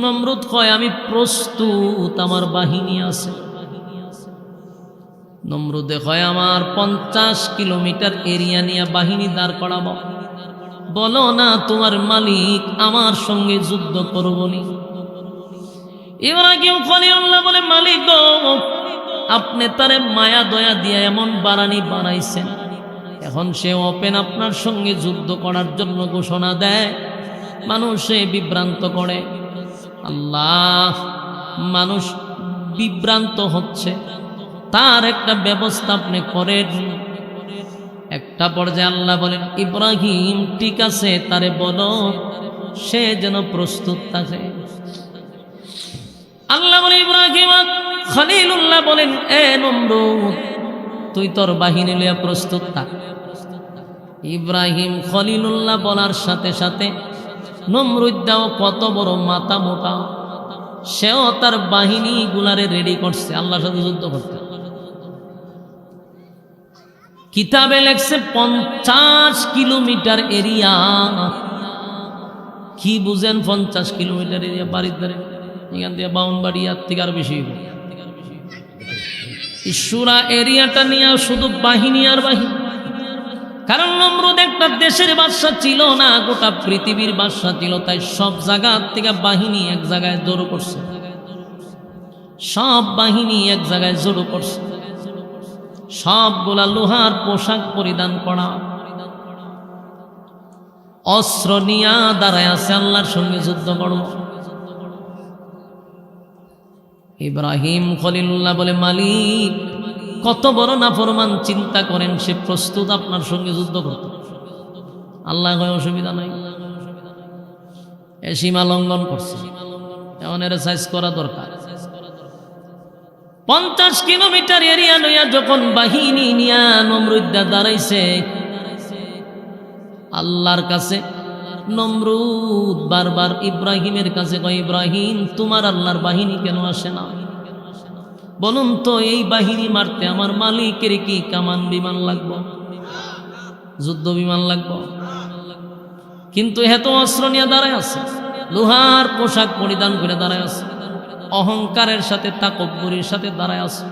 নমরুদ কয় আমি প্রস্তুত, আমার বাহিনী আছে। নমরুদে কয় আমার 50 কিলোমিটার এরিয়া নিয়ে বাহিনী দাঁড় করাবো, বলো না তোমার মালিক আমার সঙ্গে যুদ্ধ করবনি। ইব্রাহিম খলিলুল্লাহ বলে, মালিক গো আপনি তারে মায়া দয়া দিয়ে এমন বারানি বানাইছেন, এখন সে ওপেন আপনার সঙ্গে যুদ্ধ করার জন্য ঘোষণা দেয়, মানুষে বিভ্রান্ত করে। আল্লাহ মানুষ বিভ্রান্ত হচ্ছে, তার একটা ব্যবস্থা আপনি করেন। একটা পর্যায়ে আল্লাহ বলেন, ইব্রাহিম ঠিক আছে, তারে বলো সে যেন প্রস্তুত থাকে। আল্লাহ বলে, ইব্রাহিম খলিলুল্লাহ বলেন, এ নমরুদ তুই তোর বাহিনী লইয়া প্রস্তুত থাক। ইব্রাহিম খলিলুল্লাহ বলার সাথে সাথে নমরুদ দাও কত বড় মাথা মোটা, সেও তার বাহিনী গুলারে রেডি করছে আল্লাহর সাথে যুদ্ধ করতে। কিতাবে লেখছে 50 কিলোমিটার এরিয়া। কি বুঝেন 50 কিলোমিটার এরিয়া? বাড়ির ধারে এখান থেকে বাউনবাড়ি আর থেকে আরো বেশি। ইসুরা এরিয়াটা নিয়ে শুধু বাহিনী আর বাহিনী। কারণ নমরুদ একটা দেশের বাদশা ছিল না, গোটা পৃথিবীর বাদশা ছিল, তাই সব জায়গা থেকে বাহিনী এক জায়গায় জড়ো করছে, সব বাহিনী এক জায়গায় জড়ো করছে, সবগুলা লোহার পোশাক পরিধান করা, অস্ত্র নিয়া দাঁড়ায় আছে আল্লাহর সঙ্গে যুদ্ধ করব। ইব্রাহিম খলিলুল্লাহ বলে, মালিক কত বড় নাফরমান, চিন্তা করেন সে প্রস্তুত আপনার সঙ্গে যুদ্ধ করতে। আল্লাহ কয় অসুবিধা নাই, এ সীমা লঙ্ঘন করছে, এমন এর সাইজ করা দরকার। 50 কিলোমিটার এরিয়া লইয়া যখন বাহিনী নিয়া নমরুদ দাঁড়াইছে আল্লাহর কাছে, নমরুদ বারবার ইব্রাহিমের কাছে কয়, ইব্রাহিম তোমার আল্লাহর বাহিনী কেন আসে না? বলুন তো এই বাহিনী মারতে আমার মালিকের কি কামান বিমান লাগবো, যুদ্ধ বিমান লাগবো? কিন্তু এত অস্ত্র নিয়ে দাঁড়ায় আছে, লোহার পোশাক পরিধান করে দাঁড়ায় আছে, অহংকারের সাথে তাকব্বুরের সাথে দাঁড়ায় আছে।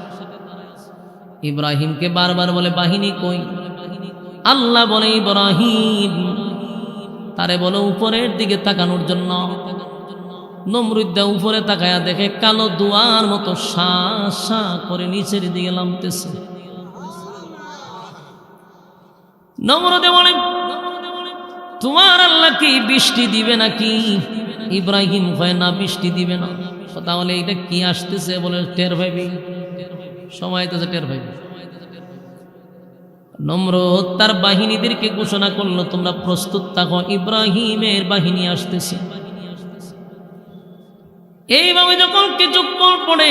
ইব্রাহিমকে বারবার বলে, বাহিনী কই? আল্লাহ বলে, ইব্রাহিম তারে বলো উপরের দিকে তাকানোর জন্য। নমরুদ উপরে তাকায়া দেখে কালো দুয়ার মতো সা সা করে নিচের দিকে নামতেছে। নমরুদে বলে, তোমার আল্লাহ কি বৃষ্টি দিবে নাকি? ইব্রাহিম কয় না, বৃষ্টি দিবে না। তাহলে এটা কি আসতেছে বলে টের পাইবি, সময় তো টের পাইবি। নমরুদ তার বাহিনীদেরকে ঘোষণা করলো, তোমরা প্রস্তুত থাকো, ইব্রাহিমের বাহিনী আসতেছে। এইভাবে যখন কিছুক্ষণ পরে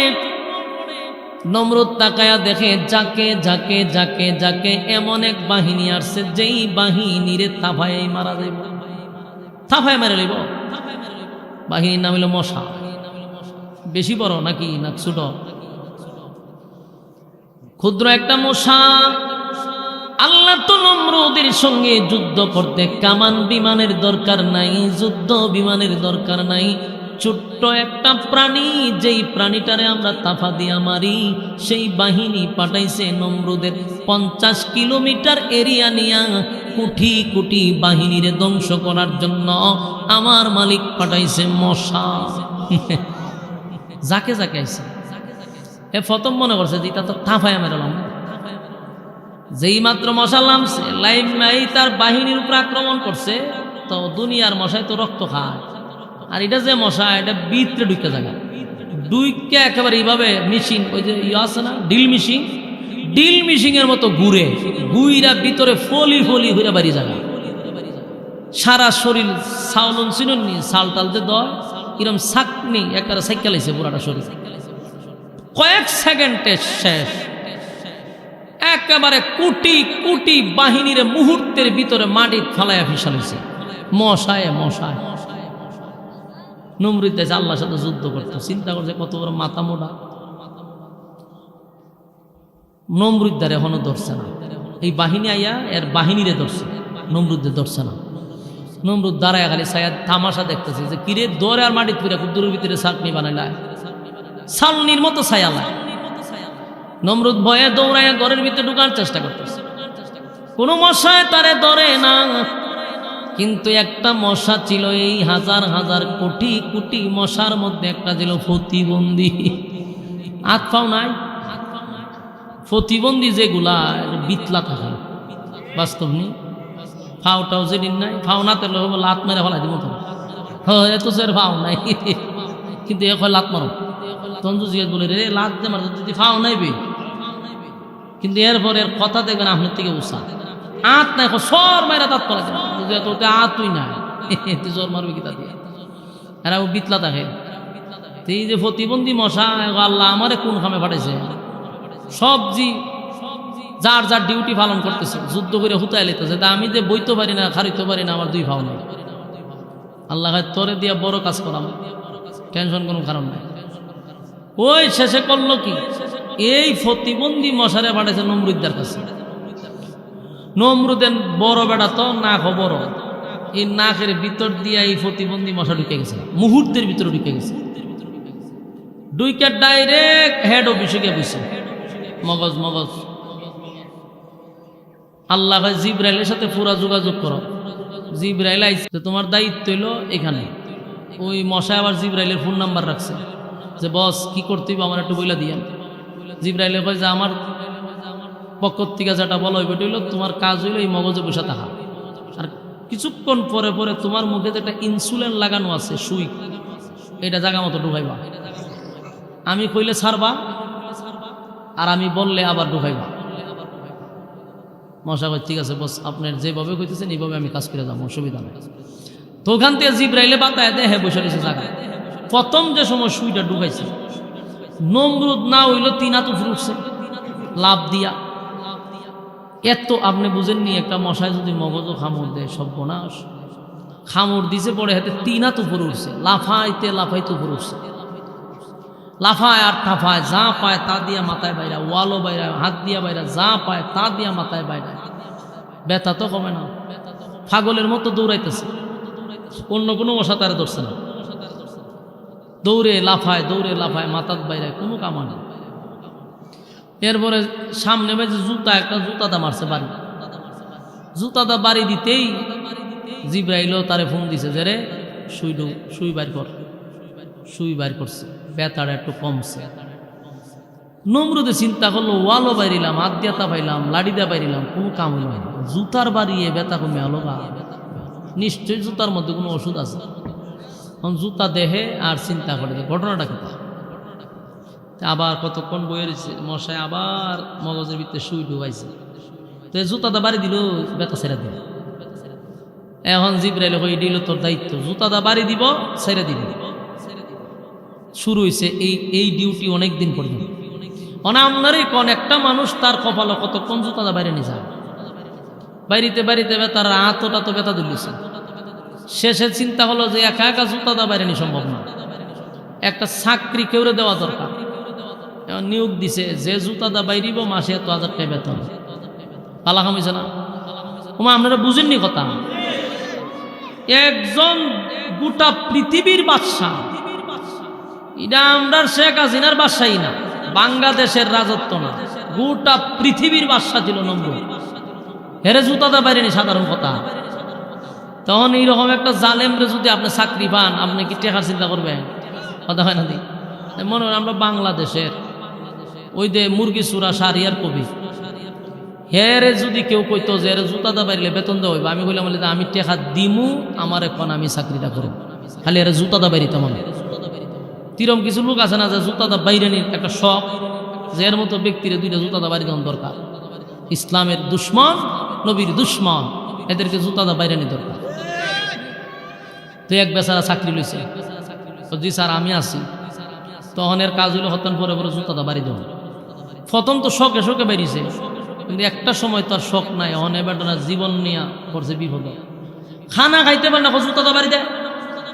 নমরুদ তাকায়া দেখে যাকে যাকে যাকে যাকে এমন এক বাহিনী আসছে, যেই বাহিনীরে থাফায় মারা যাইব, থাফায় মেরে লইব। বাহিনীর নাম হলো মশা। বেশি বড় নাকি না ছোট? ক্ষুদ্র একটা মশা। আল্লাহ তো নমরুদের সঙ্গে যুদ্ধ করতে কামান বিমানের দরকার নাই, যুদ্ধ বিমানের দরকার নাই। ছোট্ট একটা প্রাণী, যেই প্রাণীটারে আমরা তাফা দিয়া মারি, সেই বাহিনী পাঠাইছে নমরুদের 50 কিলোমিটার এরিয়া নিয়া কোটি কোটি বাহিনীরে ধ্বংস করার জন্য আমার মালিক পাঠাইছে মশা। যাকে যাকে আইছে এ প্রথম মনে করছে যে এটা তো তাফায় মেরালাম। যেই মাত্র মশা নামছে, লাইম নাই তার বাহিনীর উপর আক্রমণ করছে, তো দুনিয়ার মশায় তো রক্ত খায়। আর এটা যে মশা, এটা ভিতরে ঢুকে জায়গা, ডুইকে একেবারে এইভাবে মেশিন, ওই যে ইয়ে আছে না ডিল মেশিন, ডিল মেশিন এর মতো ঘুরে গুইরা ভিতরে ফলি ফলি ঘুরে বাড়ি জায়গা। সারা শরীর সাউলন চিনুননি, সাল টালতে দয় কিরম সাকনি একেবারে সাইকেলাইছে পুরাটা শরীর, কয়েক সেকেন্ডে শেষ। একেবারে কোটি কোটি বাহিনীর মুহূর্তের ভিতরে মাটি ফালাইয়া ফিসালাইছে মশায় মশায়। নমরুদ দেশে আল্লাহর সাথে যুদ্ধ করতে, চিন্তা করছে কত বড় মাথা মোটা। নমরুদ দ্বারা এখনো ধরছে না, এই বাহিনী আইয়া এর বাহিনীরে ধরছে, নমরুদদের ধরছে না। নমরুদ দাঁড়ায় খালি ছায়া তামাশা দেখতেছে যে কিরে দৌড়ে আর মাটির ফিরে কুদ্দুরের ভিতরে চাটনি বানাইলায়, সালনির মতো ছায়ালায়। নমরুদ ভয়ে দৌড়াইয়া ঘরের ভিতরে ঢুকার চেষ্টা করতেছে, কোনো মশায় তারে ধরে না। কিন্তু একটা মশা ছিল, এই হাজার হাজার কোটি কোটি মশার মধ্যে একটা ছিল প্রতিবন্ধী। হাত পাও নাই, প্রতিবন্ধী যেগুলা বিতলা থাকে, বাস্তব নেই। ফাওটাও যেদিন নাই, ফাও না তেল লাত মেরে ফেলাই দিব তো, এত সে ফাও নাই, কিন্তু এখন লাত মারো তঞ্জু জিজ্ঞেস বলে রে লাত দে মার যদি ফাও নাই বে, কিন্তু এরপর এর কথা দেখবেন আপনার থেকে উৎসাহ আত নাই সর মাইরা দাঁত করা যায় তোকে আত তুই নাই তুই জোর মারবি কি তা দিয়ে। এরা ও বিতলা থাকে। এই যে প্রতিবন্ধী মশা, আল্লাহ আমারে কোন খামে পাঠাইছে, সবজি যার যার ডিউটি পালন করতেছে, যুদ্ধ করে হুতায় লেতেছে। তা আমি যে বইতে পারি না, খারিতে পারি না, আমার দুই ভাও নাই। আল্লাহ তোরে দিয়া বড় কাজ করাম, টেনশন কোনো কারণ নাই। ওই শেষে করলো কি, এই প্রতিবন্ধী মশারে পাঠাইছে নমরুদের কাছে। নমরুদের বড় বেড়া তো নাক বড়, এই নাকের ভিতর দিয়া এই প্রতিবন্ধী মশা ঢুকে গেছে, মুহূর্তের ভিতরে ঢুকে গেছে। ডুইকে ডাইরেক্ট হেড অফিসে গিয়ে বসে মগজ মগজ। আল্লাহ ভাই জিব্রাইলের সাথে পুরা যোগাযোগ করো। জিব্রাইল আইছে, তোমার দায়িত্ব হইল এখানে। ওই মশা আবার জিব্রাইলের ফোন নাম্বার রাখছে যে বস কি করতে হইব আমার একটু বইলা দিয়েন। জিব্রাইলে কয় যে আমার পক্ষ থেকে যেটা বলা হইব এটা হইল তোমার কাজ হইল এই মগজে বসে থাকা, আর কিছুক্ষণ পরে পরে তোমার মুখে যেটা ইনসুলিন লাগানো আছে সুই, এটা জায়গা মতো ঢুকাইবা। আমি কইলে ছাড়বা, আর আমি বললে আবার ঢুকাইবা। মশা কয় ঠিক আছে বস, আপনার যেভাবে কইতেছেন এইভাবে আমি কাজ করে যাবো, অসুবিধা নেই। তো ওখান থেকে জিব্রাইলে বাতায় দেয়, হ্যাঁ বসে রয়েছে জায়গায়। প্রথম যে সময় সুইটা ঢুকাইছে, নমরুদ না হইল 3 হাত উপরে উঠছে লাভ দিয়া। এত আপনি বুঝেননি, একটা মশায় যদি মগজও খামড় দেয় সর্বনাশ। খামড় দিছে পরে হাতে 3 হাত উপরে উঠছে, লাফাইতে লাফাইতে উপরে উঠছে, লাফায় আর টাফায়, যা পায় তা দিয়া মাথায় বাইরা, ওয়ালও বাইরা, হাত দিয়া বাইরা, যা পায় তা দিয়া মাথায় বাইরা। ব্যথা তো কমে না, পাগলের মতো দৌড়াইতেছে। অন্য কোনো মশা তারা ধরছে না, দৌড়ে লাফায় মাথার বাইরে, কোনো কামা নেই। এরপরে সামনে বেজে একটা জুতাটা মারছে বাড়ি, জুতাটা বাড়ি দিতেই জিব্রাইলও তারে ফোন দিছে যে রে সুই বাইর কর। সুই বাইর করছে, ব্যথাটা একটু কমছে। নমরুদে চিন্তা করলো ওয়ালও বাইরিলাম, হাত দিয়া তা পাইলাম, লাড়ি দিয়া বাইরিলাম, কোনো কাম হইল না, জুতার বাড়িয়ে ব্যথা কমে আলো গা। নিশ্চয়ই জুতার মধ্যে কোনো ওষুধ আছে। এখন জুতা দেহে আর চিন্তা করে যে ঘটনাটা কি। আবার কতক্ষণ বইয়ের মশায় আবার মগজের ভিতরে সুই ঢুকাইছে, তো জুতাটা বাড়ি দিল, বেতা ছেড়ে দিল। এখন জিব্রাইল কই দিল তোর দায়িত্ব, জুতাটা বাড়ি দিব, ছেড়ে দিব। শুরু হয়েছে এই ডিউটি অনেক দিন পর্যন্ত। আপনারই কোন একটা মানুষ তার কপালে কতক্ষণ জুতাটা বাইরে নিয়ে যায়, বাইরিতে বাইরিতে তার হাতটা তো ব্যথা দিলিছে। শেষে চিন্তা হলো যে একা একা জুতাটা বাইরে নি সম্ভব না, একটা চাকরি কেউরে দেওয়া দরকার। নিয়োগ দিছে যে জুতাটা বাইরিব মাসে এত 1000 টাকা বেতন। পালা খামিছে না আপনারা বুঝেননি কথা। একজন গোটা পৃথিবীর বাদশাহ, এটা আমরা শেখ হাসিনার বাদশাহী না, বাংলাদেশের রাজত্ব না, গোটা পৃথিবীর বাদশাহ ছিল নমরুদ। হেরে জুতাটা বাইরেনি সাধারণ কথা। তখন এইরকম একটা জালেমরে যদি আপনি চাকরি পান, আপনি কি টেকার চিন্তা করবেন? কথা হয় না? মনে হয় আমরা বাংলাদেশের ওই যে মুরগি চূড়া সারিয়ার কবি, হেরে যদি কেউ কইতো যে এর জুতাটা বাইরে বেতন দেওয়া হইব, আমি বললাম আমি টেকা দিমু, আমার এখন আমি চাকরিটা করব, খালি এর জুতাটা বাইরিতে মনে। তিরম কিছু লোক আছে না যে জুতাটা বাইরে নির একটা শখ, যে এর মতো ব্যক্তির 2টা জুতাটা বাইরে দেওয়ার দরকার। ইসলামের দুশ্মন, নবীর দুশ্মন, এদেরকে জুতাটা বাইরে নিয়ে দরকার। তো এক বেচারা চাকরি লইছে, জি স্যার আমি আছি। তখন এর কাজ হইলো হতান পরে পরে জুতাটা বাড়ি দেওয়া। প্রথম তো শখে শখে বেরিয়েছে, কিন্তু একটা সময় তার শখ নাই। অন এবার জীবন নিয়ে করছে বিপদ। খানা খাইতে পারে না, জুতাটা বাড়ি দেয়।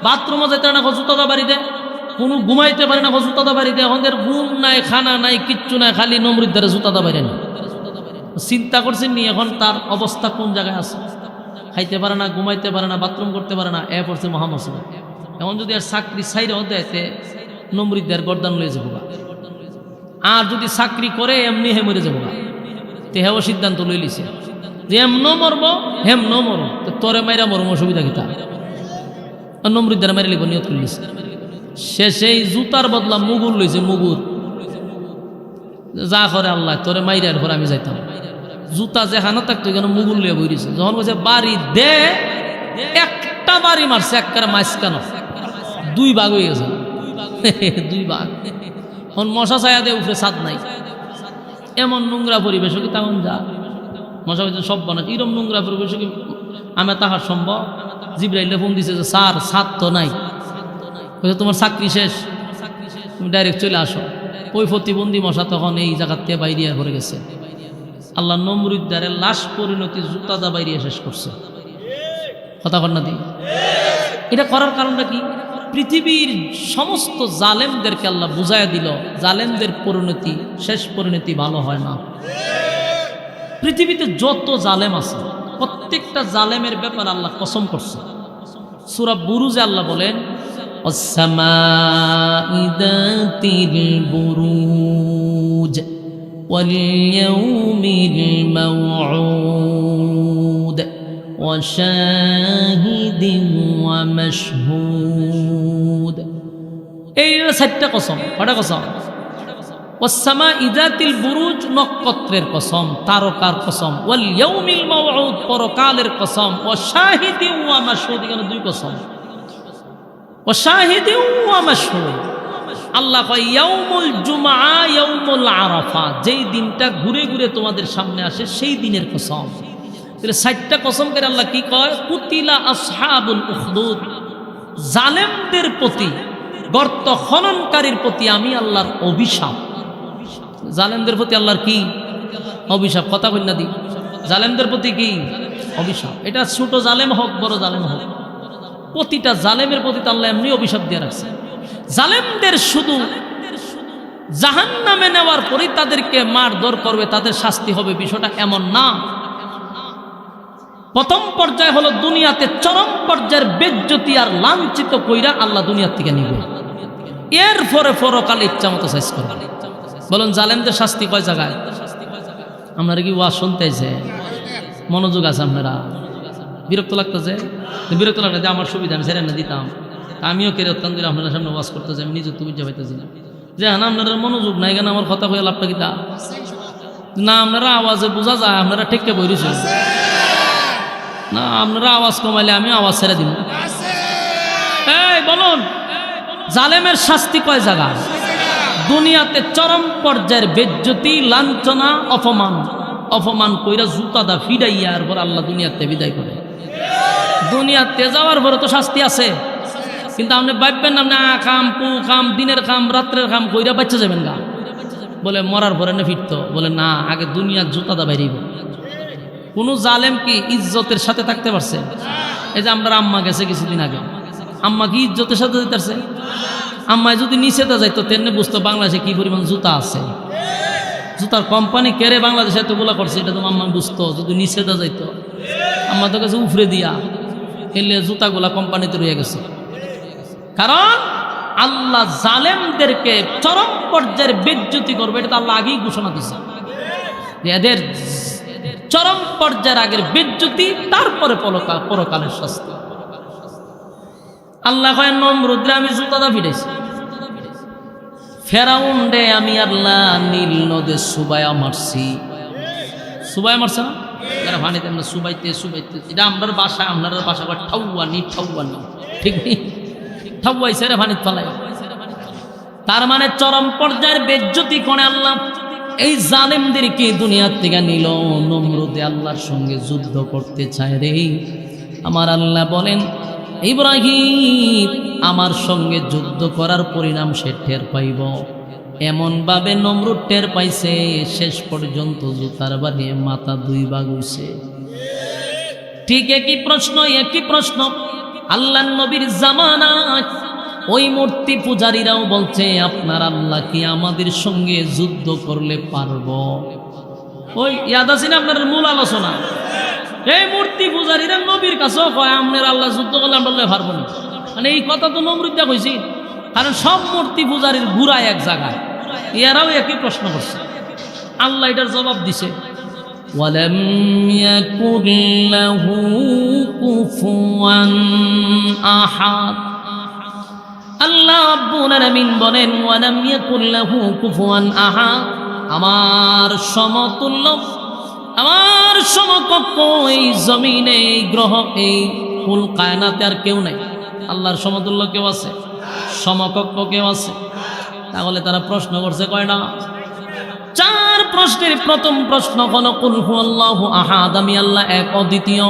বাথরুমও যেতে পারে না, জুতাটা বাড়ি দেয়। কোনো ঘুমাইতে পারে না, জুতাটা বাড়ি দেয়। এখন ঘুম নাই, খানা নাই, কিচ্ছু নাই, খালি নমরুদ্দারে জুতাটা বাইরে না। চিন্তা করছেন নি এখন তার অবস্থা কোন জায়গায় আছে? খাইতে পারে না, ঘুমাইতে পারে না, বাথরুম করতে পারে না, পড়ছে মহামসিবত। এখন যদি আর চাকরি ছাইরেও দেয়, নমরুদ্দার গর্দান লয়ে যাবো। আর যদি চাকরি করে এমনি হে মরে যাবো, হেও সিদ্ধান্ত লই লিছে যে এমনও মরব হেমনও মরব, তোরে মাইরা মরম, অসুবিধা কি? তার নমরুদ্দার মারি লিব নিয়ত করে লিছে। সে সেই জুতার বদলা মুগুর লইছে, মুগুর। যা করে আল্লাহ, তোরে মাইরার পর আমি যাইতাম। জুতা যেখানে থাকতো এখানে মুগুর লিয়ে বইছে। যখন বলছে বাড়ি দে, একটা বাড়ি মারছে, একটা মাঝখান 2 ভাগ হয়ে গেছে, 2 ভাগ। এখন মশা ছায়া দিয়ে উঠে ছাদ নাই, এমন নোংরা পরিবেশ কি তেমন যা মশা হয়েছে সব বানাচ্ছে। এরকম নোংরা পরিবেশ কি আমি তাহার সম্ভব? জিব্রাইলে ফোন দিছে যে স্যার ছাদ তো নাই, তোমার চাকরি শেষ, তুমি ডাইরেক্ট চলে আসো। ওই প্রতিবন্ধী মশা তখন এই জায়গার থেকে বাইরে ভরে গেছে। আল্লাহ নমরুদ্দারের লাশ পরিণতি জুতাদা বাইরে শেষ করছে। কথা কন্যা দি, এটা করার কারণটা কি? পৃথিবীর সমস্ত জালেমদেরকে আল্লাহ বুঝাইয়া দিল, জালেমদের পরিণতি, শেষ পরিণতি ভালো হয় না। পৃথিবীতে যত জালেম আছে, প্রত্যেকটা জালেমের ব্যাপার আল্লাহ কসম করছে। সূরা বুরুজে আল্লাহ বলেন, আসসামাই যাতিল বুরুজ ওয়াল ইয়াউমিল মাউউদ ওয়া শাহিদিন ওয়া মাশহুদ। এই 4টা কসম। কটা কসম? ওয়াসসামাই যাতিল বুরুজ, নক্ষত্রের কসম, তারকার কসম। ওয়াল ইয়াউমিল মাউউদ, পরকালের কসম। ওয়া শাহিদিন ওয়া মাশহুদ, এখানে 2 কসম। ওয়া শাহিদিন ওয়া মাশহুদ। আল্লাহ কয় ইয়াউমুল জুমআ, ইয়াউমুল আরাফা, যেই দিনটা ঘুরে ঘুরে তোমাদের সামনে আসে সেই দিনের কসম। তাহলে 4টা কসম করে আল্লাহ কি কয়? কুতিলা আসহাবুল উখদুদ, জালেমদের প্রতি, গর্ত খননকারীর প্রতি আমি আল্লাহর অভিশাপ। জালেমদের প্রতি আল্লাহর কি অভিশাপ? কথা কইনা দি, জালেমদের প্রতি কি অভিশাপ? এটা ছোট জালেম হোক, বড় জালেম হোক, প্রতিটা জালেমের প্রতি আল্লাহ এমনি অভিশাপ দিয়ে রাখছে। জালেমদের শুধু জাহান্নামে নেওয়ার পরেই তাদেরকে মারধর করবে, তাদের শাস্তি হবে, বিষয়টা এমন না। প্রথম পর্যায়ে হলো দুনিয়াতে চরম পর্যায়ের বেজ্জতি আর লাঞ্ছিত কইরা আল্লাহ দুনিয়ার থেকে নিবে, এরপরে পরকালে ইচ্ছা মতো সাইজ করবে। বলুন জালেমদের শাস্তি কয় জায়গায়? আপনারা কি ওয়াজ শুনতেছে? মনোযোগ আছে আপনারা? বিরক্ত লাগতেছে? বিরক্ত লাগলে আমার সুবিধা, আমি ছেড়ে না দিতাম। আমিও কেড়ে অত্যন্ত দিলে আপনার সামনে ওয়াজ করতেছি, আমি নিজে তুমি যাইতেছি না যে হ্যাঁ আপনারা মনোযোগ নাই কেন? আমার কথা কয়ে লাভটা কি তা না? আপনারা আওয়াজে বোঝা যায় আপনারা ঠেকে বইরেছেন। না আপনারা আওয়াজ কমাইলে আমি আওয়াজ ছেড়ে দিব। এই বলুন, জালেমের শাস্তি কয় জায়গা? দুনিয়াতে চরম পর্যায়ের বেজ্জতি, লাঞ্ছনা, অপমান, অপমান কইরা জুতা দা ফিরাইয়া আর পর আল্লাহ দুনিয়াতে বিদায় করে। দুনিয়াতে যাওয়ার পরে তো শাস্তি আছে, কিন্তু আপনি ভাববেন না কাম কু কাম, দিনের কাম রাত্রের কাম কইরা বাচ্চা যাবেন গা, বলে মরার পরে না ফিরতো, বলে না আগে দুনিয়ার জুতা দা বাইরিব। কোন জালেম কি ইজ্জতের সাথে থাকতে পারছে? এই যে আমরা আম্মা গেছে কিছুদিন আগে, আম্মা কি ইজ্জতের সাথে দিতেছে? আম্মায় যদি নিচেতে যাইতো তেমনি বুঝতো বাংলাদেশে কি পরিমাণ জুতা আছে। জুতার কোম্পানি কেড়ে বাংলাদেশে এতগুলা করছে, এটা তো আম্মা বুঝতো। যদি নিচেতে যাইতো, আম্মা তো কাছে উফরে দিয়া এলে জুতাগুলা কোম্পানিতে রয়ে গেছে। কারণ আল্লাহ জালেমদেরকে চরম পর্যায়ের বেজ্জতি করবে, এটা তো আল্লাহ আগেই ঘোষণা দিছে যে এদের চরম পর্যায়ের আগের বেজ্জতি, তারপরে পরকালের শাস্তি। আল্লাহ কয় নমরুদরে আমি জুতাদা ফিরেছি, ফেরাউন রে আমি আল্লাহ নীল নদে সুবায়া মারছি। সুবায়া মারছে না? যারা ভানিতে আমরা সুবাইতে সুবাইতে, এটা আমরার বাসা, আপনার বাসা কয় ঠাউয়ানি, ঠাউয়ানি, ঠিক নেই? ঠাউয়াইছে রে ভানিত ফেলাই। তার মানে চরম পর্যায়ের বেজ্জতি করে আল্লাহ এই জালেমদেরকে দুনিয়ার থেকে নিল। নমরুদে আল্লাহর সঙ্গে যুদ্ধ করতে চায় রে। আমার আল্লাহ বলেন, ইব্রাহিম আমার সঙ্গে যুদ্ধ করার পরিণাম সে টের পাইব। এমন ভাবে নমরুদ টের পাইছে, শেষ পর্যন্ত জুতার বানিয়ে মাথা 2 ভাগ হইছে। ঠিক একই প্রশ্ন আল্লাহ নবীর জামানায় ওই মূর্তি পূজারীরাও বলছে, আপনার আল্লাহ কি আমাদের সঙ্গে যুদ্ধ করলে পারব? ওই ইয়াদ আছে না আপনার মূল আলোচনা? এই মূর্তি পূজারীরা নবীর কাছেও কয়, আপনার আল্লাহ যুদ্ধ করলে আমরা পারবো না। মানে এই কথা তো নমরুদা কইছি, কারণ সব মূর্তি পূজারীর ঘুরায় এক জায়গায়। এরাও একই প্রশ্ন করছে, আল্লাহ এটার জবাব দিছে, ওয়ালাম ইয়াকুল লাহু কুফুয়ান আহাদ। আল্লাহ রাব্বুল আলামিন বলেন, ওয়ালাম ইয়াকুল লাহু কুফুয়ান আহাদ, আমার সমতুল্য, আমার সমকক্ষ এই জমিনে, এই গ্রহ, এই কুল কায়নাতে আর কেউ নাই। আল্লাহর সমতুল্য কেউ আছে? সমকক্ষ কেউ আছে? তাহলে তারা প্রশ্ন করছে কয়টা? 4 প্রশ্নের প্রথম প্রশ্ন হলো কুল হুয়াল্লাহু আহাদ, আমি আল্লাহ এক অদ্বিতীয়।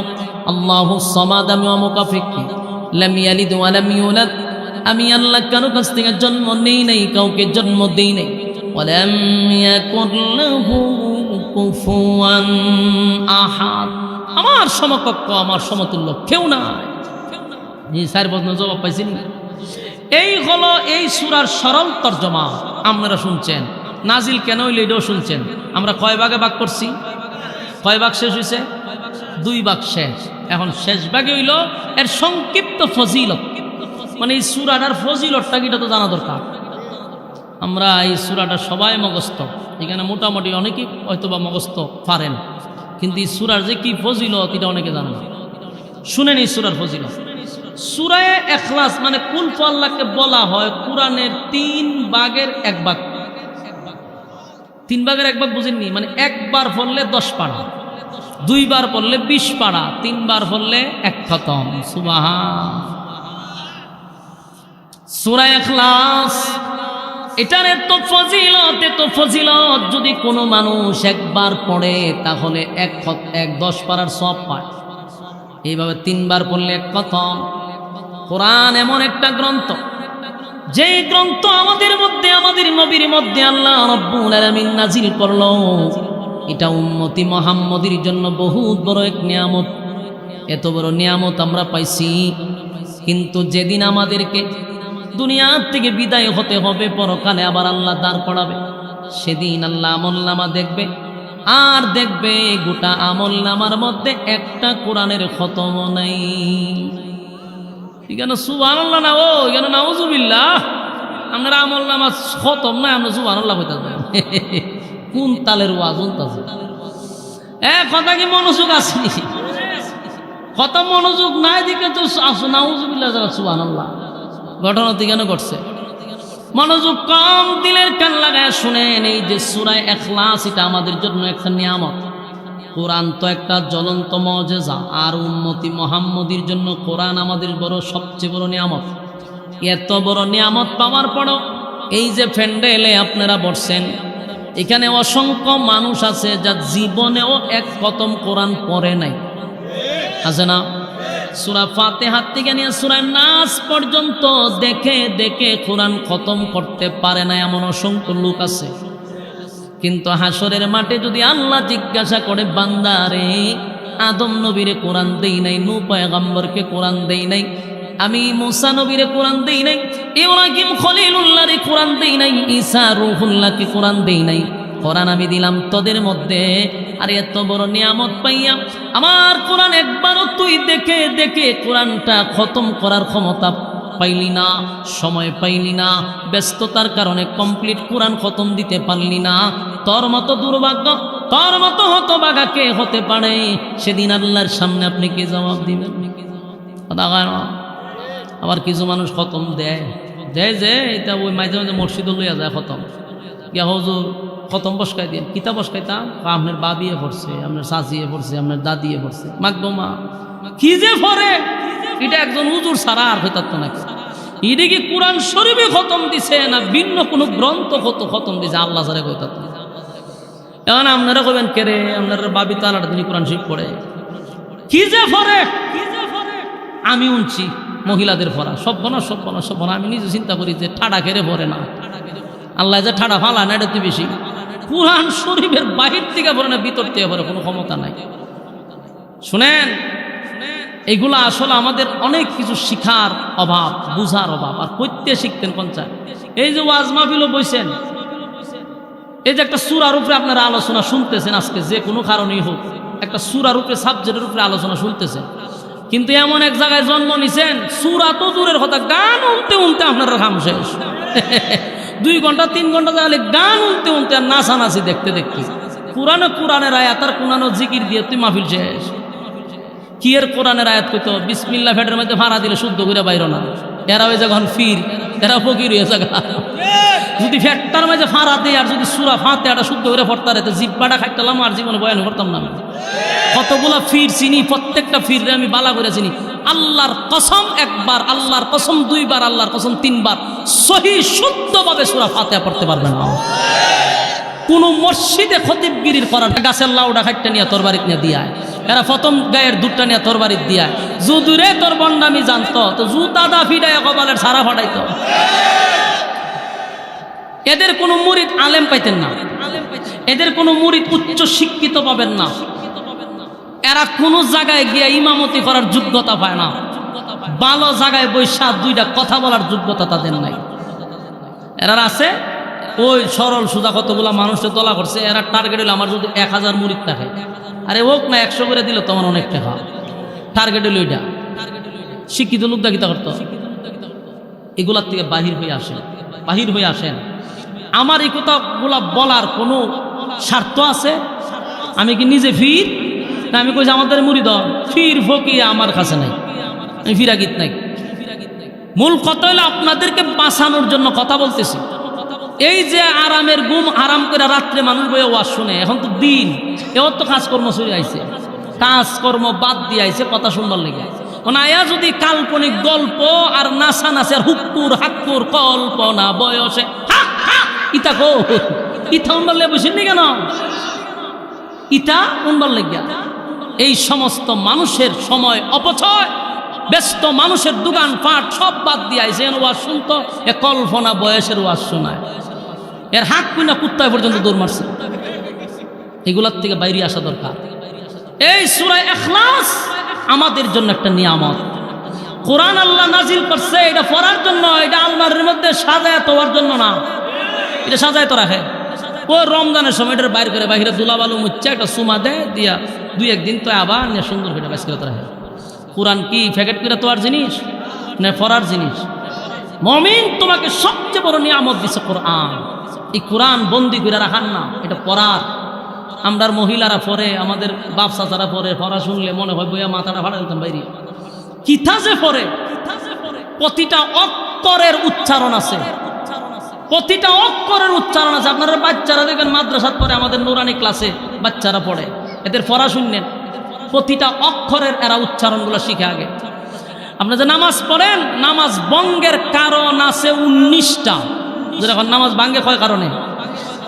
আল্লাহুস সামাদ, আমি অমুকাফিক্কি। লাম ইয়ালিদ ওয়া লাম ইউলাদ, আমি আল্লাহ কারো কাছ থেকে জন্ম নেই নাই, কাউকে জন্ম দেই নাই। ওয়া লাম ইয়াকুল লাহু কুফুয়ান আহাদ, আমার সমকক্ষ, আমার সমতুল্য কেউ নাই। এই 4 প্রশ্নের জবাব পাইছেন? এই হলো এই সূরার সরল তর্জমা। আপনারা শুনছেন, নাজিল কেন হইল এটাও শুনছেন। আমরা কয় ভাগে ভাগ করছি? কয় ভাগ শেষ হয়েছে? 2 ভাগ শেষ। এখন শেষ ভাগে হইল এর সংক্ষিপ্ত ফজিলত, মানে এই সূরাটার ফজিলতটা কিটা তো জানা দরকার। আমরা এই সূরাটা সবাই মুখস্থ, এখানে মোটামুটি অনেকেই হয়তোবা মুখস্থ পারেন, কিন্তু এই সূরার যে কি ফজিলত এটা অনেকে জানে না। শুনেন এই সূরার ফজিলত। সূরায়ে ইখলাস মানে কুল হু আল্লাহকে বলা হয় কোরআনের 3 ভাগের 1 ভাগ। 3 ভাগের 1 ভাগ বুঝেননি? মানে একবার পড়লে 10 পারা, 2 বার পড়লে 20 পারা, 3 বার পড়লে 1 খতম। সুবহান। সূরা ইখলাস এটার এত ফজিলত, যদি কোনো মানুষ একবার পড়ে তাহলে 10 পারার সওয়াব পায়। এইভাবে 3 বার পড়লে 1 খতম। কোরআন এমন একটা গ্রন্থ, যেই গ্রন্থ আমাদের মধ্যে, আমাদের নবীর মধ্যে আল্লাহ রাব্বুল আলামিন নাজিল করলো। এটা উম্মতি মুহাম্মদের জন্য বহুত বড় এক নিয়ামত। এত বড় নিয়ামত আমরা পাইছি, কিন্তু যেদিন আমাদেরকে দুনিয়ার থেকে বিদায় হতে হবে, পরকালে আবার আল্লাহ দাঁড় করাবে, সেদিন আল্লাহ আমলনামা দেখবে, আর দেখবে গোটা আমলনামার মধ্যে একটা কোরআনের খতম নাই। এখানে সুবহানাল্লাহ না, ও এখানে নাউজুবিল্লাহ। আমরা আমলনামা খতম নাই, আমরা সুবহানাল্লাহ কইতে যাই। কোন তালের ওয়াজ শুনতাছে? কথা কি মনোযোগ আছে? কত মনোযোগ নাই দিকে তো নাউজুবিল্লাহ সুবহানাল্লাহ। ঘটনা তো কেন ঘটছে? মনোযোগ কম, দিলের কান লাগায় শুনেন। এই যে সূরা ইখলাস, এটা আমাদের জন্য একটা নিয়ামত। কোরআন তো একটা জ্বলন্ত মুজিজা, আর উম্মতি মুহাম্মদীর জন্য কোরআন আমাদের বড় সবচেয়ে বড় নিয়ামত। এত বড় নিয়ামত পাওয়ার পরও এই যে প্যান্ডেলে আপনারা বসছেন, এখানে অসংখ্য মানুষ আছে যা জীবনেও এক খতম কোরআন পড়ে নাই, আছে না? সূরা ফাতিহা থেকে নিয়ে সূরা নাস পর্যন্ত দেখে দেখে কোরআন খতম করতে পারে না এমন অসংখ্য লোক আছে। কিন্তু হাসরের মাঠে যদি আল্লাহ জিজ্ঞাসা করে, বান্দারে আদম নবীরে কোরআন দেই নাই, নূহ পয়গম্বরকে কোরআন দেই নাই, আমি মুসা নবীরে কোরআন দেই নাই, ইব্রাহিম খলিলুল্লাহরে কোরআন দেই নাই, ঈসা রূহুল্লাহকে কোরআন দেই নাই, কোরআন আমি দিলাম তোদের মধ্যে। আর এত বড় নিয়ামত পাইয়া আমার কোরআন একবারও তুই দেখে দেখে কোরআনটা খতম করার ক্ষমতা পাইলি না, সময় পাইলি না, ব্যস্ততার কারণে কমপ্লিট কোরআন খতম দিতে পারলি না। তোর মতো দুর্ভাগ্য, তোর মতো হতভাগা কে হতে পারে? সেদিন আল্লাহর সামনে আপনি কি জবাব দিবেন? আবার কিছু মানুষ খতম দেয় দেয় যে এটা ওই মাঝে মাঝে মসজিদে লইয়া যায় খতম, গিয়া হুজুর খতম বসকাই দিন। কিতা বসকাইতাম? আপনার বাবিয়ে পড়ছে, আপনার শাশিয়ে পড়ছে, আপনার দাদিয়ে পড়ছে, মাগদমা কি যে পড়ে এটা একজন হুজুর ছাড়া আর হইতাত নাকি? এটা কি কোরআন শরীফে খতম দিছে না ভিন্ন কোনো গ্রন্থ খতম দিছে? আল্লাহ ছাড়া হইতাত না। এখন আপনারা কবেন কে রে, আপনার বাবি তো আলাদা তিনি কোরআন শরীফ পড়ে, কি যে পড়ে? আমি উনছি মহিলাদের পড়া সব বনা। আমি নিজে চিন্তা করি যে ঠাডা কেড়ে পড়ে না, আল্লাহ যে ঠাডা ফালা না, এটা তো বেশি। কোরআন শরীফের বাহির থেকে পড়ে না, ভিতর থেকে পড়ে, কোনো ক্ষমতা নাই। শুনেন, এগুলো আসলে আমাদের অনেক কিছু শিখার অভাব, বুঝার অভাব। আর কইতে শিখতেন পঞ্চায়েত, এই যে ওয়াজ মাহফিলও বইছেন, এই যে একটা সূরার উপরে আপনারা আলোচনা শুনতেছেন, আজকে যে কোনো কারণেই হোক একটা সূরার উপরে, সাবজেক্টের উপরে আলোচনা শুনতেছেন, কিন্তু এমন এক জায়গায় জন্ম নিছেন, সূরা তো দূরের কথা, গান উনতে উনতে আপনার কাম শেষ। 2 ঘন্টা 3 ঘন্টা তাহলে গান উনতে উনতে আর নাচানাচি দেখতে দেখতে, কোরআনের আয়াত আর কোরআন জিকির দিয়ে তুই মাহফিল শেষ। কি এর কোরআনের আয়াত কইতো বিসমিল্লাহ ফেটের মধ্যে ভাড়া দিলে শুদ্ধ করে বাইর না, এরা ওই যখন ফির এরা ফকির হয়ে জায়গা। যদি ফ্যাটটার মাঝে ফাঁড়া দেয় আর যদি সূরা ফাতিহাটা শুদ্ধ করে পড়তে রে, জিব্বাটা খাইতালাম আর জীবনে বয়ান করতাম না। কতগুলা ফির চিনি, প্রত্যেকটা ফিরে আমি বালা করে চিনি। আল্লাহর কসম একবার, আল্লাহর কসম 2 বার, আল্লাহর কসম 3 বার সহি শুদ্ধভাবে সূরা ফাতিহা পড়তে পারবেন না। কোন মসজিদে খতিবগিরির করার গাছের লাউডা খাইটা নিয়ে তোর বাড়িতে নিয়ে দিয়া, এরা প্রথম গায়ের দুধটা নিয়ে তোর বাড়িতে দিয়া, যদুরে তোর বন্ডামি জানতো তো জুতাটা ফিডায় কপালের সারা ফাটাইতো। এদের কোনো মুরিদ আলেম পাইতেন না, এদের কোনো মুরিদ উচ্চ শিক্ষিত পাবেন না, এরা কোন জায়গায় গিয়ে ইমামতি করার যোগ্যতা পায় না, ভালো জায়গায় বৈশা 2টা কথা বলার যোগ্যতা তাদের নাই। এরা আছে ওই সরল সুজা কতগুলা মানুষের তোলা করছে, এরা টার্গেট হইলো আমার যদি 1000 মুরিদ থাকে, আরে হোক না 100 করে দিল তোমার অনেক টাকা, টার্গেট হইলো এটা। শিক্ষিত লোক দাকিতা করতো, এগুলার থেকে বাহির হয়ে আসেন, বাহির হয়ে আসেন। আমার এই কথাগুলা বলার কোনো স্বার্থ আছে? আমি কি নিজে ফির না? আমি কইছি আমাদের মুরিদ ফির ফকির আমার কাছে নাই, আমি ফিরাগিত নাই। মূল কথা হলো আপনাদেরকে বাঁচানোর জন্য কথা বলতেছি। এই যে আরামের ঘুম আরাম করে রাত্রে মানুষ বয়ে ওয়াজ শুনে, এখন তো দিন, এবার তো কাজকর্ম শুরু আইছে, কাজকর্ম বাদ দিয়ে আইছে কথা শুনবার লেগে। আয়া যদি কাল্পনিক গল্প আর নাচা নাচের হুক্কুর হাক্কুর কল্পনা বয়সে ইতা গো ইথা উনবার লেগে বসেননি কেন? ইটা উনবার লেগে এই সমস্ত মানুষের সময় অপচয়, ব্যস্ত মানুষের দোকান পাট সব বাদ দিয়ে আইছে ওয়াজ শুনতো, এ কল্পনা বয়সের ওয়াজ শোনায়, এর হাত কুইনা কুত্তায় পর্যন্ত দৌড় মারছে। এগুলার থেকে বাইরে আসা দরকার। এই সূরা ইখলাস আমাদের জন্য একটা নিয়ামত। কোরআন আল্লাহ নাজিল করছে এটা পড়ার জন্য, এটা আলমারির মধ্যে সাজায় তোয়ার জন্য না, এটা সাজায় তো রাখে। ও রমজানের সময় এটার বাইর করে বাহিরে দুলাবালু মুচ্ছে একটা সুমা দেয় দিয়া 2-1 দিন তো আবার নিয়ে সুন্দর করে বাইস করে তো রাখে। কোরআন কি প্যাকেট করে তোয়ার জিনিস না পড়ার জিনিস? মুমিন তোমাকে সবচেয়ে বড় নিয়ামত দিছে কোরআন। এই কোরআন বন্দি করে রাখান না, এটা পড়ার। আমরা মহিলারা পড়ে, আমাদের বাপ চাচারা পড়ে, পড়া শুনলে মনে হয় বইয়া মাথাটা ফাটা দিতাম বাইরে। কিথা যে পড়ে, প্রতিটা অক্ষরের উচ্চারণ আছে, প্রতিটা অক্ষরের উচ্চারণ আছে। আপনারা বাচ্চারা দেখবেন মাদ্রাসাত পড়ে, আমাদের নুরানি ক্লাসে বাচ্চারা পড়ে, এদের পড়া শুনলেন, প্রতিটা অক্ষরের এরা উচ্চারণগুলো শিখে আগে। আপনি যে নামাজ পড়েন, নামাজ ভঙ্গের কারণ আছে 19টা। যখন নামাজ ভাঙ্গে কয় কারণে?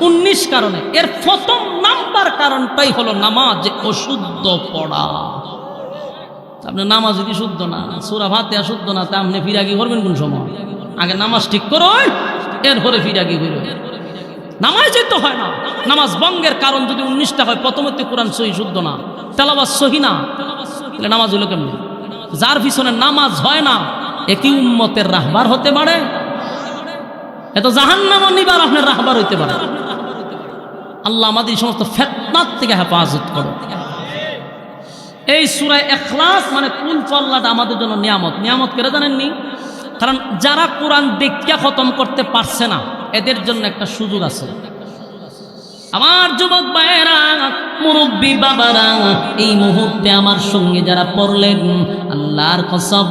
19 কারণে। এর প্রথম নাম্বার কারণটাই হলো নামাজ অশুদ্ধ পড়া। আপনার নামাজ যদি শুদ্ধ না, সূরা ফাতিহা শুদ্ধ না, তা আপনি ফিরাকি করবেন কোন সময়? আগে নামাজ ঠিক করো, এরপরে ফিরাকি করবেন। নামাজই তো হয় না। নামাজ ভঙ্গের কারণ যদি 19টা হয়, প্রথমত কোরআন সহি শুদ্ধ না, তেলাওয়াত সহি না, তাহলে নামাজ হলো কেমনি? যার পিছনে নামাজ হয় না, একই উম্মতের রাহবার হতে পারে? এত জাহান্নাম নিবার আপনার রাহবার হইতে পারে। আল্লাহ আমাদের সমস্ত ফিতনাত থেকে হেফাজত করো। এই সূরা ইখলাস মানে কুল ফল্লাটা আমাদের জন্য নিয়ামত। নিয়ামত করে জানেননি? কারণ যারা কোরআন দেখিয়া খতম করতে পারছে না, এদের জন্য একটা সুযোগ আছে। আমার যুবক ভাইয়েরা, মুরব্বী বাবারা, এই মুহূর্তে আমার সঙ্গে যারা পড়লেন, আল্লাহর কসম,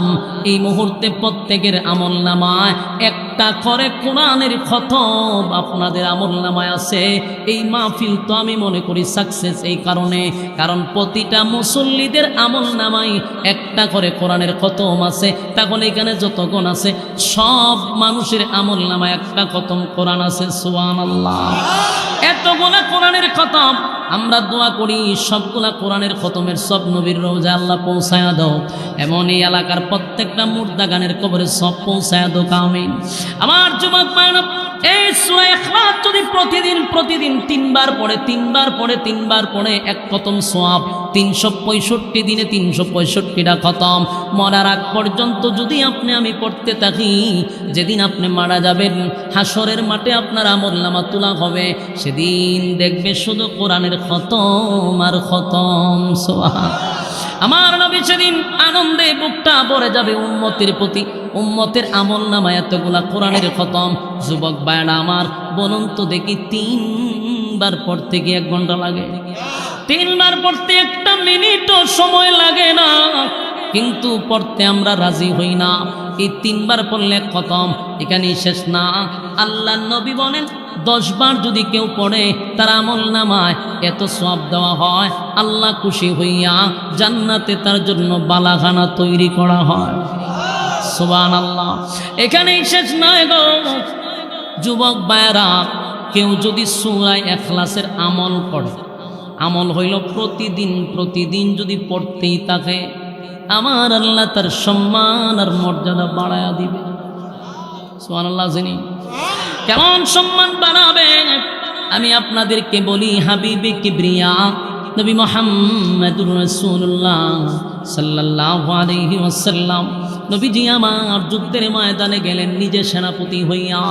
এই মুহূর্তে প্রত্যেকের আমলনামায় একটা করে কোরআনের খতম আপনাদের আমলনামায় আছে। এই মাহফিল তো আমি মনে করি সাকসেস এই কারণে, কারণ প্রতিটা মুসল্লিদের আমলনামায় একটা করে কোরআনের খতম আছে। তখন এখানে যতক্ষণ আছে সব মানুষের আমলনামায় একটা খতম কোরআন আছে। সুবহানাল্লাহ। এতগুলা কোরআনের খতম আমরা দোয়া করি, সবগুলা কোরআনের খতমের সব নবীর রওজা আল্লাহ পৌঁছায়া দাও। এমন এই এলাকার প্রত্যেকটা মুর্দা গানের কবরে সব পৌঁছায়া দাও, আমিন। আমার যুবক ভাইরা, এই সূরা ইখলাস যদি প্রতিদিন 3বার পড়ে এক খতম সওয়াব, 365 দিনে 365টা খতম। মরার আগ পর্যন্ত যদি আমি পড়তে থাকি, যেদিন আপনি মারা যাবেন, হাসরের মাঠে আপনার আমলনামা তোলা হবে, সেদিন দেখবে শুধু কোরআনের খতম আর খতম। সুবহানাল্লাহ। আমার নবী সেদিন আনন্দে বুকটা ভরে যাবে উম্মতের প্রতি। উম্মতের আমলনামায় এতগুলা কোরআনের খতম। যুবক ভাইরা আমার, বলুন তো দেখি, 3বার পড়তে কি 1 ঘন্টা লাগে? 3বার পড়তে 1 মিনিটও সময় লাগে না, কিন্তু পড়তে আমরা রাজি হই না। এই 3বার পড়লে খতম, এখানেই শেষ না। আল্লাহ নবী বলেন, 10 বার যদি কেউ পড়ে, তার আমলনামায় এত সওয়াব দেওয়া হয়, আল্লাহ খুশি হইয়া জান্নাতে তার জন্য বালাখানা তৈরি করা হয়। সুবহানাল্লাহ। এখানেই শেষ নয় গো যুবক ভাইরা, কেউ যদি সূরা ইখলাসের আমল করে, আমল হইল প্রতিদিন যদি পড়তেই থাকে, আমার আল্লাহ তার সম্মান আর মর্যাদা বাড়ায়া দিবে। সুবহানাল্লাহ। জানি কেমন সম্মান বাড়াবে? আমি আপনাদেরকে বলি, হাবিবে কিবরিয়া নবী মুহাম্মদুর রাসূলুল্লাহ সাল্লাল্লাহু আলাইহি ওয়াসাল্লাম, নবীজি আমার যুদ্ধের ময়দানে গেলেন নিজে সেনাপতি হইয়া।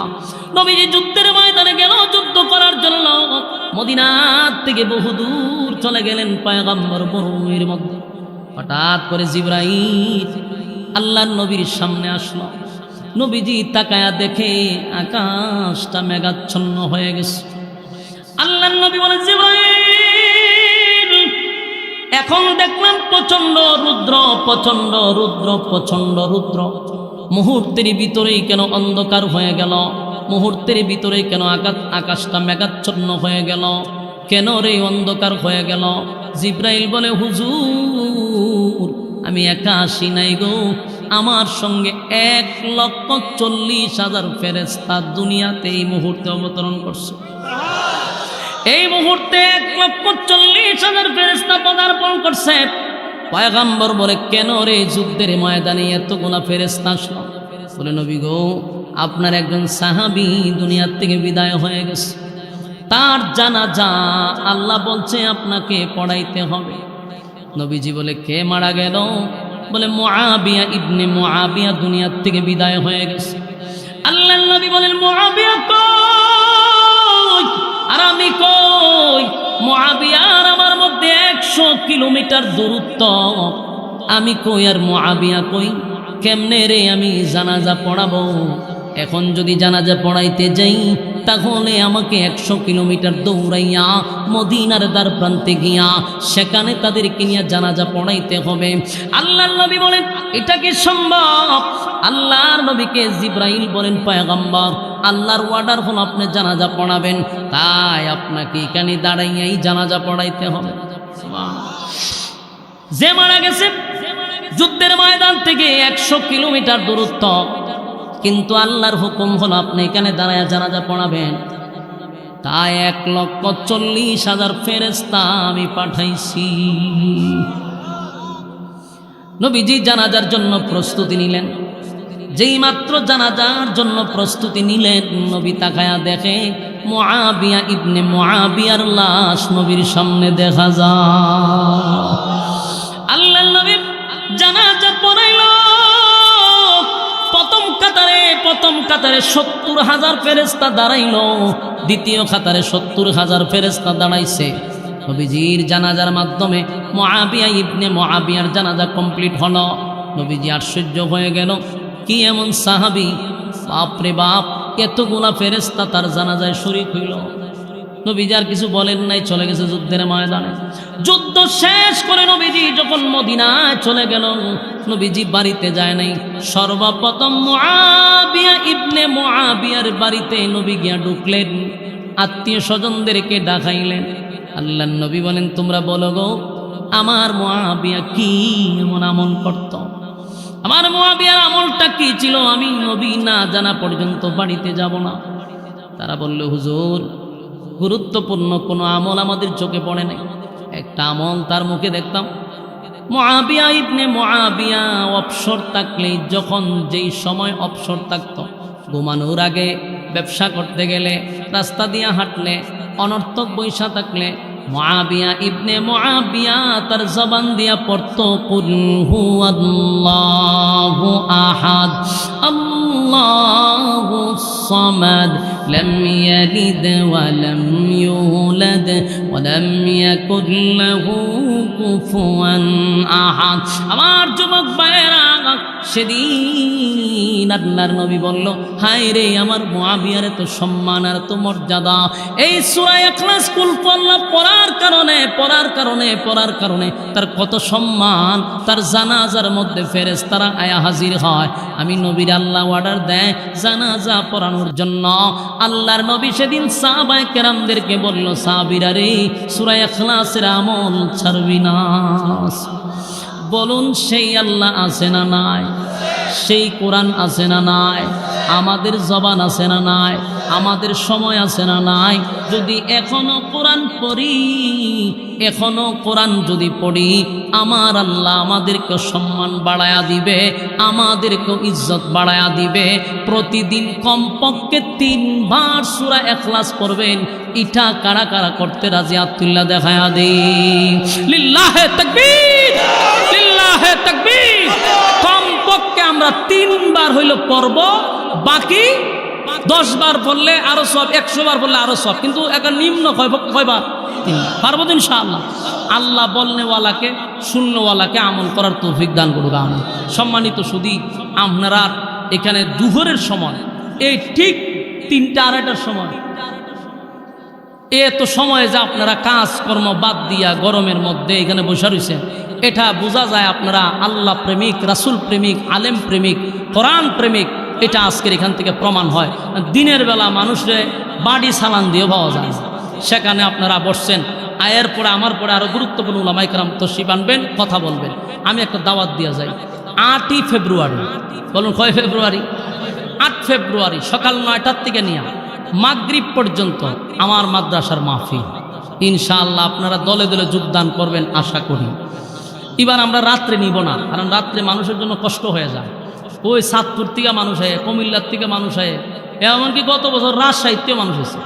নবীজি যুদ্ধের ময়দানে গেল যুদ্ধ করার জন্য। মদিনার থেকে বহুদূর চলে গেলেন পয়গম্বর মরুভূমির মধ্যে। হঠাৎ করে জিবরাইল আল্লাহর নবীর সামনে আসলো। নবীজি তাকায়া দেখে আকাশটা মেঘাচ্ছন্ন হয়ে গেছে। আল্লাহর নবী বলে, জিবরাইল, এখন দেখলাম প্রচন্ড রুদ্র। মুহূর্তের ভিতরেই কেন অন্ধকার হয়ে গেল? মুহূর্তের ভিতরেই কেন আকাশটা মেঘাচ্ছন্ন হয়ে গেল? কেন রে অন্ধকার হয়ে গেল? জিবরাইল বলে, হুজুর, আমি একা আসি নাই গো, আমার সঙ্গে 1,40,000 ফেরেশতা দুনিয়াতে এই মুহূর্তে অবতরণ করছে। এই মুহূর্তে 1,40,000 ফেরেশতা পদার্পণ করছে। পয়গম্বর বলে, কেন রে যুদ্ধের ময়দানে এতগুলা ফেরেশতা আসলো? বলে, নবী গো, আপনার একজন সাহাবী দুনিয়ার থেকে বিদায় হয়ে গেছে, তার জানাজা আল্লাহ বলছে আপনাকে পড়াইতে হবে। নবীজি বলে, কে মারা গেল? বলে, মুআবিয়া ইবনে মুআবিয়া দুনিয়ার থেকে বিদায় হয়ে গেছে। আল্লাহর নবী বলেন, মুআবিয়া কই আর আমি কই? মুআবিয়া আর আমার মধ্যে 100 কিলোমিটার দূরত্ব। আমি কই আর মুআবিয়া কই? কেমনে রে আমি জানাজা পড়াবো? এখন যদি জানাজা পড়াইতে যাই, তাহলে আমাকে 100 কিলোমিটার দৌড়াইয়া মদিনার দ্বার প্রান্তে গিয়া সেখানে তাদেরকে নিয়ে জানাজা পড়াইতে হবে। আল্লাহর নবী বলেন, এটা কি সম্ভব? আল্লাহর নবীকে জিবরাইল বলেন, পয়গম্বর, আল্লাহর অর্ডার হলো আপনি জানাজা পড়াবেন, তাই আপনাকে এখানে দাঁড়াইয়াই জানাজা পড়াইতে হবে। যে মারা গেছে যুদ্ধের ময়দান থেকে 100 কিলোমিটার দূরত্ব, কিন্তু আল্লাহর হুকুম হলো আপনি এখানে দাঁড়ায় জানাজা পড়াবেন। তাই 1,40,000 ফেরেশতা আমি পাঠাইছি। নবীজি জানাজার জন্য প্রস্তুতি নিলেন। যেই মাত্র জানাজার জন্য প্রস্তুতি নিলেন, নবী তাকায়া দেখে মুআবিয়া ইবনে মুআবিয়ার লাশ নবীর সামনে দেখা যায়। আল্লাহর নবী জানাজা পড়াইল। প্রথম কাতারে 70,000 ফেরেশতা দাঁড়াইল, দ্বিতীয় কাতারে 70,000 ফেরেশতা দাঁড়াইছে। নবীজির জানাজার মাধ্যমে মুআবিয়া ইবনে মুআবিয়ার জানাজা কমপ্লিট হলো। নবীজি আশ্চর্য হয়ে গেল, কি এমন সাহাবী, বাপরে বাপ, এতগুলা ফেরেশতা তার জানাজায় শরীক হইল। নবীজি আর কিছু বলেন নাই, চলে গেছে যুদ্ধের ময়দানে। যুদ্ধ শেষ করে নবীজি যখন মদিনায় চলে গেল, নবীজি বাড়িতে যায় নাই। সর্বপ্রথম মুআবিয়া ইবনে মুআবিয়ার বাড়িতে নবী গিয়া ঢুকলেন, আত্মীয় স্বজনদেরকে ডাকাইলেন। আল্লাহর নবী বলেন, তোমরা বলো গো, আমার মুআবিয়া কি এমন আমল করত? আমার মুআবিয়ার আমলটা কি ছিল? আমি নবী না জানা পর্যন্ত বাড়িতে যাব না। তারা বলল, হুজুর, গুরুত্বপূর্ণ কোনো আমল আমাদের চোখে পড়ে নাই। একটা আমল তার মুখে দেখতাম, মুআবিয়া ইবনে মুআবিয়া অবসর থাকলে, যখন যেই সময় অবসর থাকত, ঘুমানোর আগে, ব্যবসা করতে গেলে, রাস্তা দিয়ে হাঁটলে, অনর্থক বৈশা থাকলে, মুআবিয়া ইবনে মুআবিয়া তার জবান দিয়া পড়তো, কুল হুয়াল্লাহু আহাদ আল্লাহুস সামাদ লাম ইয়ালিদ ওয়া লাম ইউলাদ ওয়া লাম ইয়াকুল লাহু কুফুয়ান আহাদ। আমার যুবক ভাইয়েরা, সেদিন আল্লাহর নবী বলল, হায় রে, আমার মুআবিয়ার এত সম্মান আর এত মর্যাদা, এই সূরা ইখলাস কুল আল্লাহ পড়ার কারণে তার কত সম্মান। তার জানাজার মধ্যে ফেরেশতারা আয়া হাজির হয়। আমি নবীর আল্লাহ অর্ডার দেয় জানাজা পড়ানোর জন্য। আল্লাহর নবী সেদিন সাহাবায়ে কেরামদেরকে বলল, সাহাবীরা রে, সূরা ইখলাসের আমল ছাড়বি না। বলুন, সেই আল্লাহ আছে না নাই? সেই কোরআন আছে না নাই? আমাদের জবান আছে না নাই? আমাদের সময় আছে না নাই? যদি এখনো কোরআন পড়ি, এখনো কোরআন যদি পড়ি, আমার আল্লাহ আমাদেরকে সম্মান বাড়ায়া দিবে, আমাদেরকে ইজ্জত বাড়ায়া দিবে। প্রতিদিন কমপক্ষে 3 বার সূরা ইখলাস পড়বেন। এটা কারা কারা করতে রাজি? আব্দুল্লাহ দেখায়া দেই। লিল্লাহে তাকবীর, লিল্লাহে তাকবীর। কমপক্ষে আমরা 3 বার হইল পড়ব, বাকি 10 বার পড়লে আরো সব, 100 বার পড়লে আরো সব, কিন্তু একটা নিম্ন কয়বার? 3 বার। পারবো তো ইনশাআল্লাহ। আল্লাহ বলনেওয়ালাকে, শুননেওয়ালাকে আমল করার তৌফিক দান করুক। আমিন। সম্মানিত সুধী, আপনারা এখানে দুহরের সময়, এই ঠিক 3টা 2:30টার সময়, এত সময়ে যে আপনারা কাজকর্ম বাদ দিয়া গরমের মধ্যে এখানে বসে রয়েছেন, এটা বোঝা যায় আপনারা আল্লাহ প্রেমিক, রাসূল প্রেমিক, আলেম প্রেমিক, কোরআন প্রেমিক। এটা আজকের এখান থেকে প্রমাণ হয়। দিনের বেলা মানুষরে বাড়ি সালান দিয়ে পাওয়া যায়, সেখানে আপনারা বসছেন। আয়ের পরে আমার পরে আরো গুরুত্বপূর্ণ উলামায়ে কেরাম তশরিফ আনবেন, কথা বলবেন। আমি একটা দাওয়াত দিয়ে যাই, 8ই ফেব্রুয়ারি। বলুন, কয় ফেব্রুয়ারি? 8 ফেব্রুয়ারি সকাল 9টার থেকে নিয়ে মাগরিব পর্যন্ত আমার মাদ্রাসার মাহফিল। ইনশাআল্লাহ আপনারা দলে দলে যোগদান করবেন আশা করি। এবার আমরা রাত্রে নিব না, কারণ রাত্রে মানুষের জন্য কষ্ট হয়ে যায়। ওই সাতপুর থেকে মানুষ হয়, কুমিল্লার থেকে মানুষ হয়, এমনকি গত বছর রাজশাহীতেও মানুষ হয়েছে।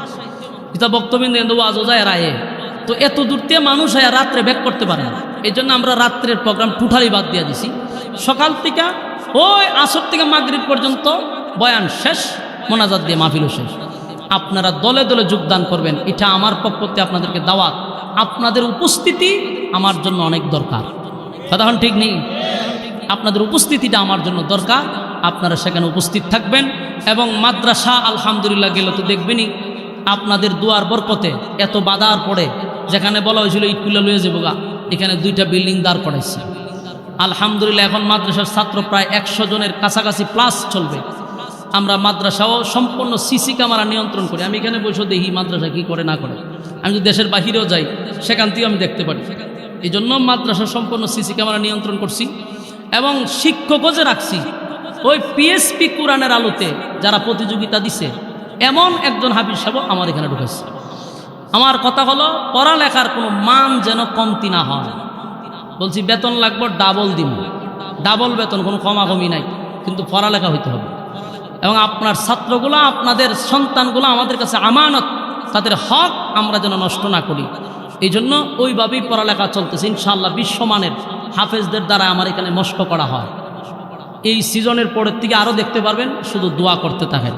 এটা বক্তব্য ওয়াজও যায় রায়ে। তো এত দূর থেকে মানুষ হয়, রাত্রে ব্যাক করতে পারে না। এই জন্য আমরা রাত্রের প্রোগ্রাম টোটালি বাদ দিয়ে দিছি। সকাল থেকে ওই আসর থেকে মাগরিব পর্যন্ত বয়ান শেষ, মোনাজাত দিয়ে মাহফিলও শেষ। আপনারা দলে দলে যোগদান করবেন, এটা আমার পক্ষ থেকে আপনাদেরকে দাওয়াত। আপনাদের উপস্থিতি আমার জন্য অনেক দরকার। কথা ঠিক নেই? আপনাদের উপস্থিতিটা আমার জন্য দরকার। আপনারা সেখানে উপস্থিত থাকবেন। এবং মাদ্রাসা আলহামদুলিল্লাহ গেলে তো দেখবেনই, আপনাদের দুয়ার বরকতে এত বাধার পড়ে, যেখানে বলা হয়েছিল ইটকুলা লয়ে যাবো গা, এখানে 2টা বিল্ডিং দাঁড় করাইছে। আলহামদুলিল্লাহ এখন মাদ্রাসার ছাত্র প্রায় 100 জনের কাছাকাছি প্লাস চলবে। আমরা মাদ্রাসাও সম্পূর্ণ সিসি ক্যামেরা নিয়ন্ত্রণ করি। আমি এখানে বসে দেখি মাদ্রাসা কি করে না করে। আমি যদি দেশের বাহিরেও যাই, সেখান থেকে আমি দেখতে পারি। এই জন্য মাদ্রাসা সম্পূর্ণ সিসি ক্যামেরা নিয়ন্ত্রণ করছি এবং শিক্ষকও যে রাখছি ওই পিএসপি কোরআনের আলোতে যারা প্রতিযোগিতা দিছে এমন একজন হাফিজ সাহেব আমার এখানে ঢুকেছে। আমার কথা হলো পড়ালেখার কোনো মান যেন কমতি না হয়। বলছি বেতন লাগবে ডাবল দিব, ডাবল বেতন, কোনো কমাকমি নাই, কিন্তু পড়ালেখা হইতে হবে। এবং আপনার ছাত্রগুলো, আপনাদের সন্তানগুলো আমাদের কাছে আমানত, তাদের হক আমরা যেন নষ্ট না করি। এই জন্য ওইভাবেই পড়ালেখা চলতেছে। ইনশাআল্লাহ বিশ্বমানের হাফেজদের দ্বারা আমার এখানে মস্ক করা হয়। এই সিজনের পরের থেকে আরও দেখতে পারবেন, শুধু দোয়া করতে থাকেন।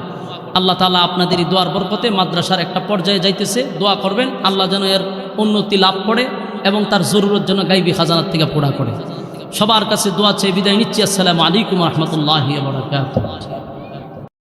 আল্লাহ তাআলা আপনাদের এই দোয়ার বরকতে মাদ্রাসার একটা পর্যায়ে যাইতেছে, দোয়া করবেন আল্লাহ যেন এর উন্নতি লাভ করে এবং তার জরুরত যেন গাইবি খাজানার থেকে পুরা করে। সবার কাছে দোয়া চেয়ে বিদায় নিচ্ছি। আসসালামু আলাইকুম ওয়া রাহমাতুল্লাহি ওয়া বারাকাতুহু।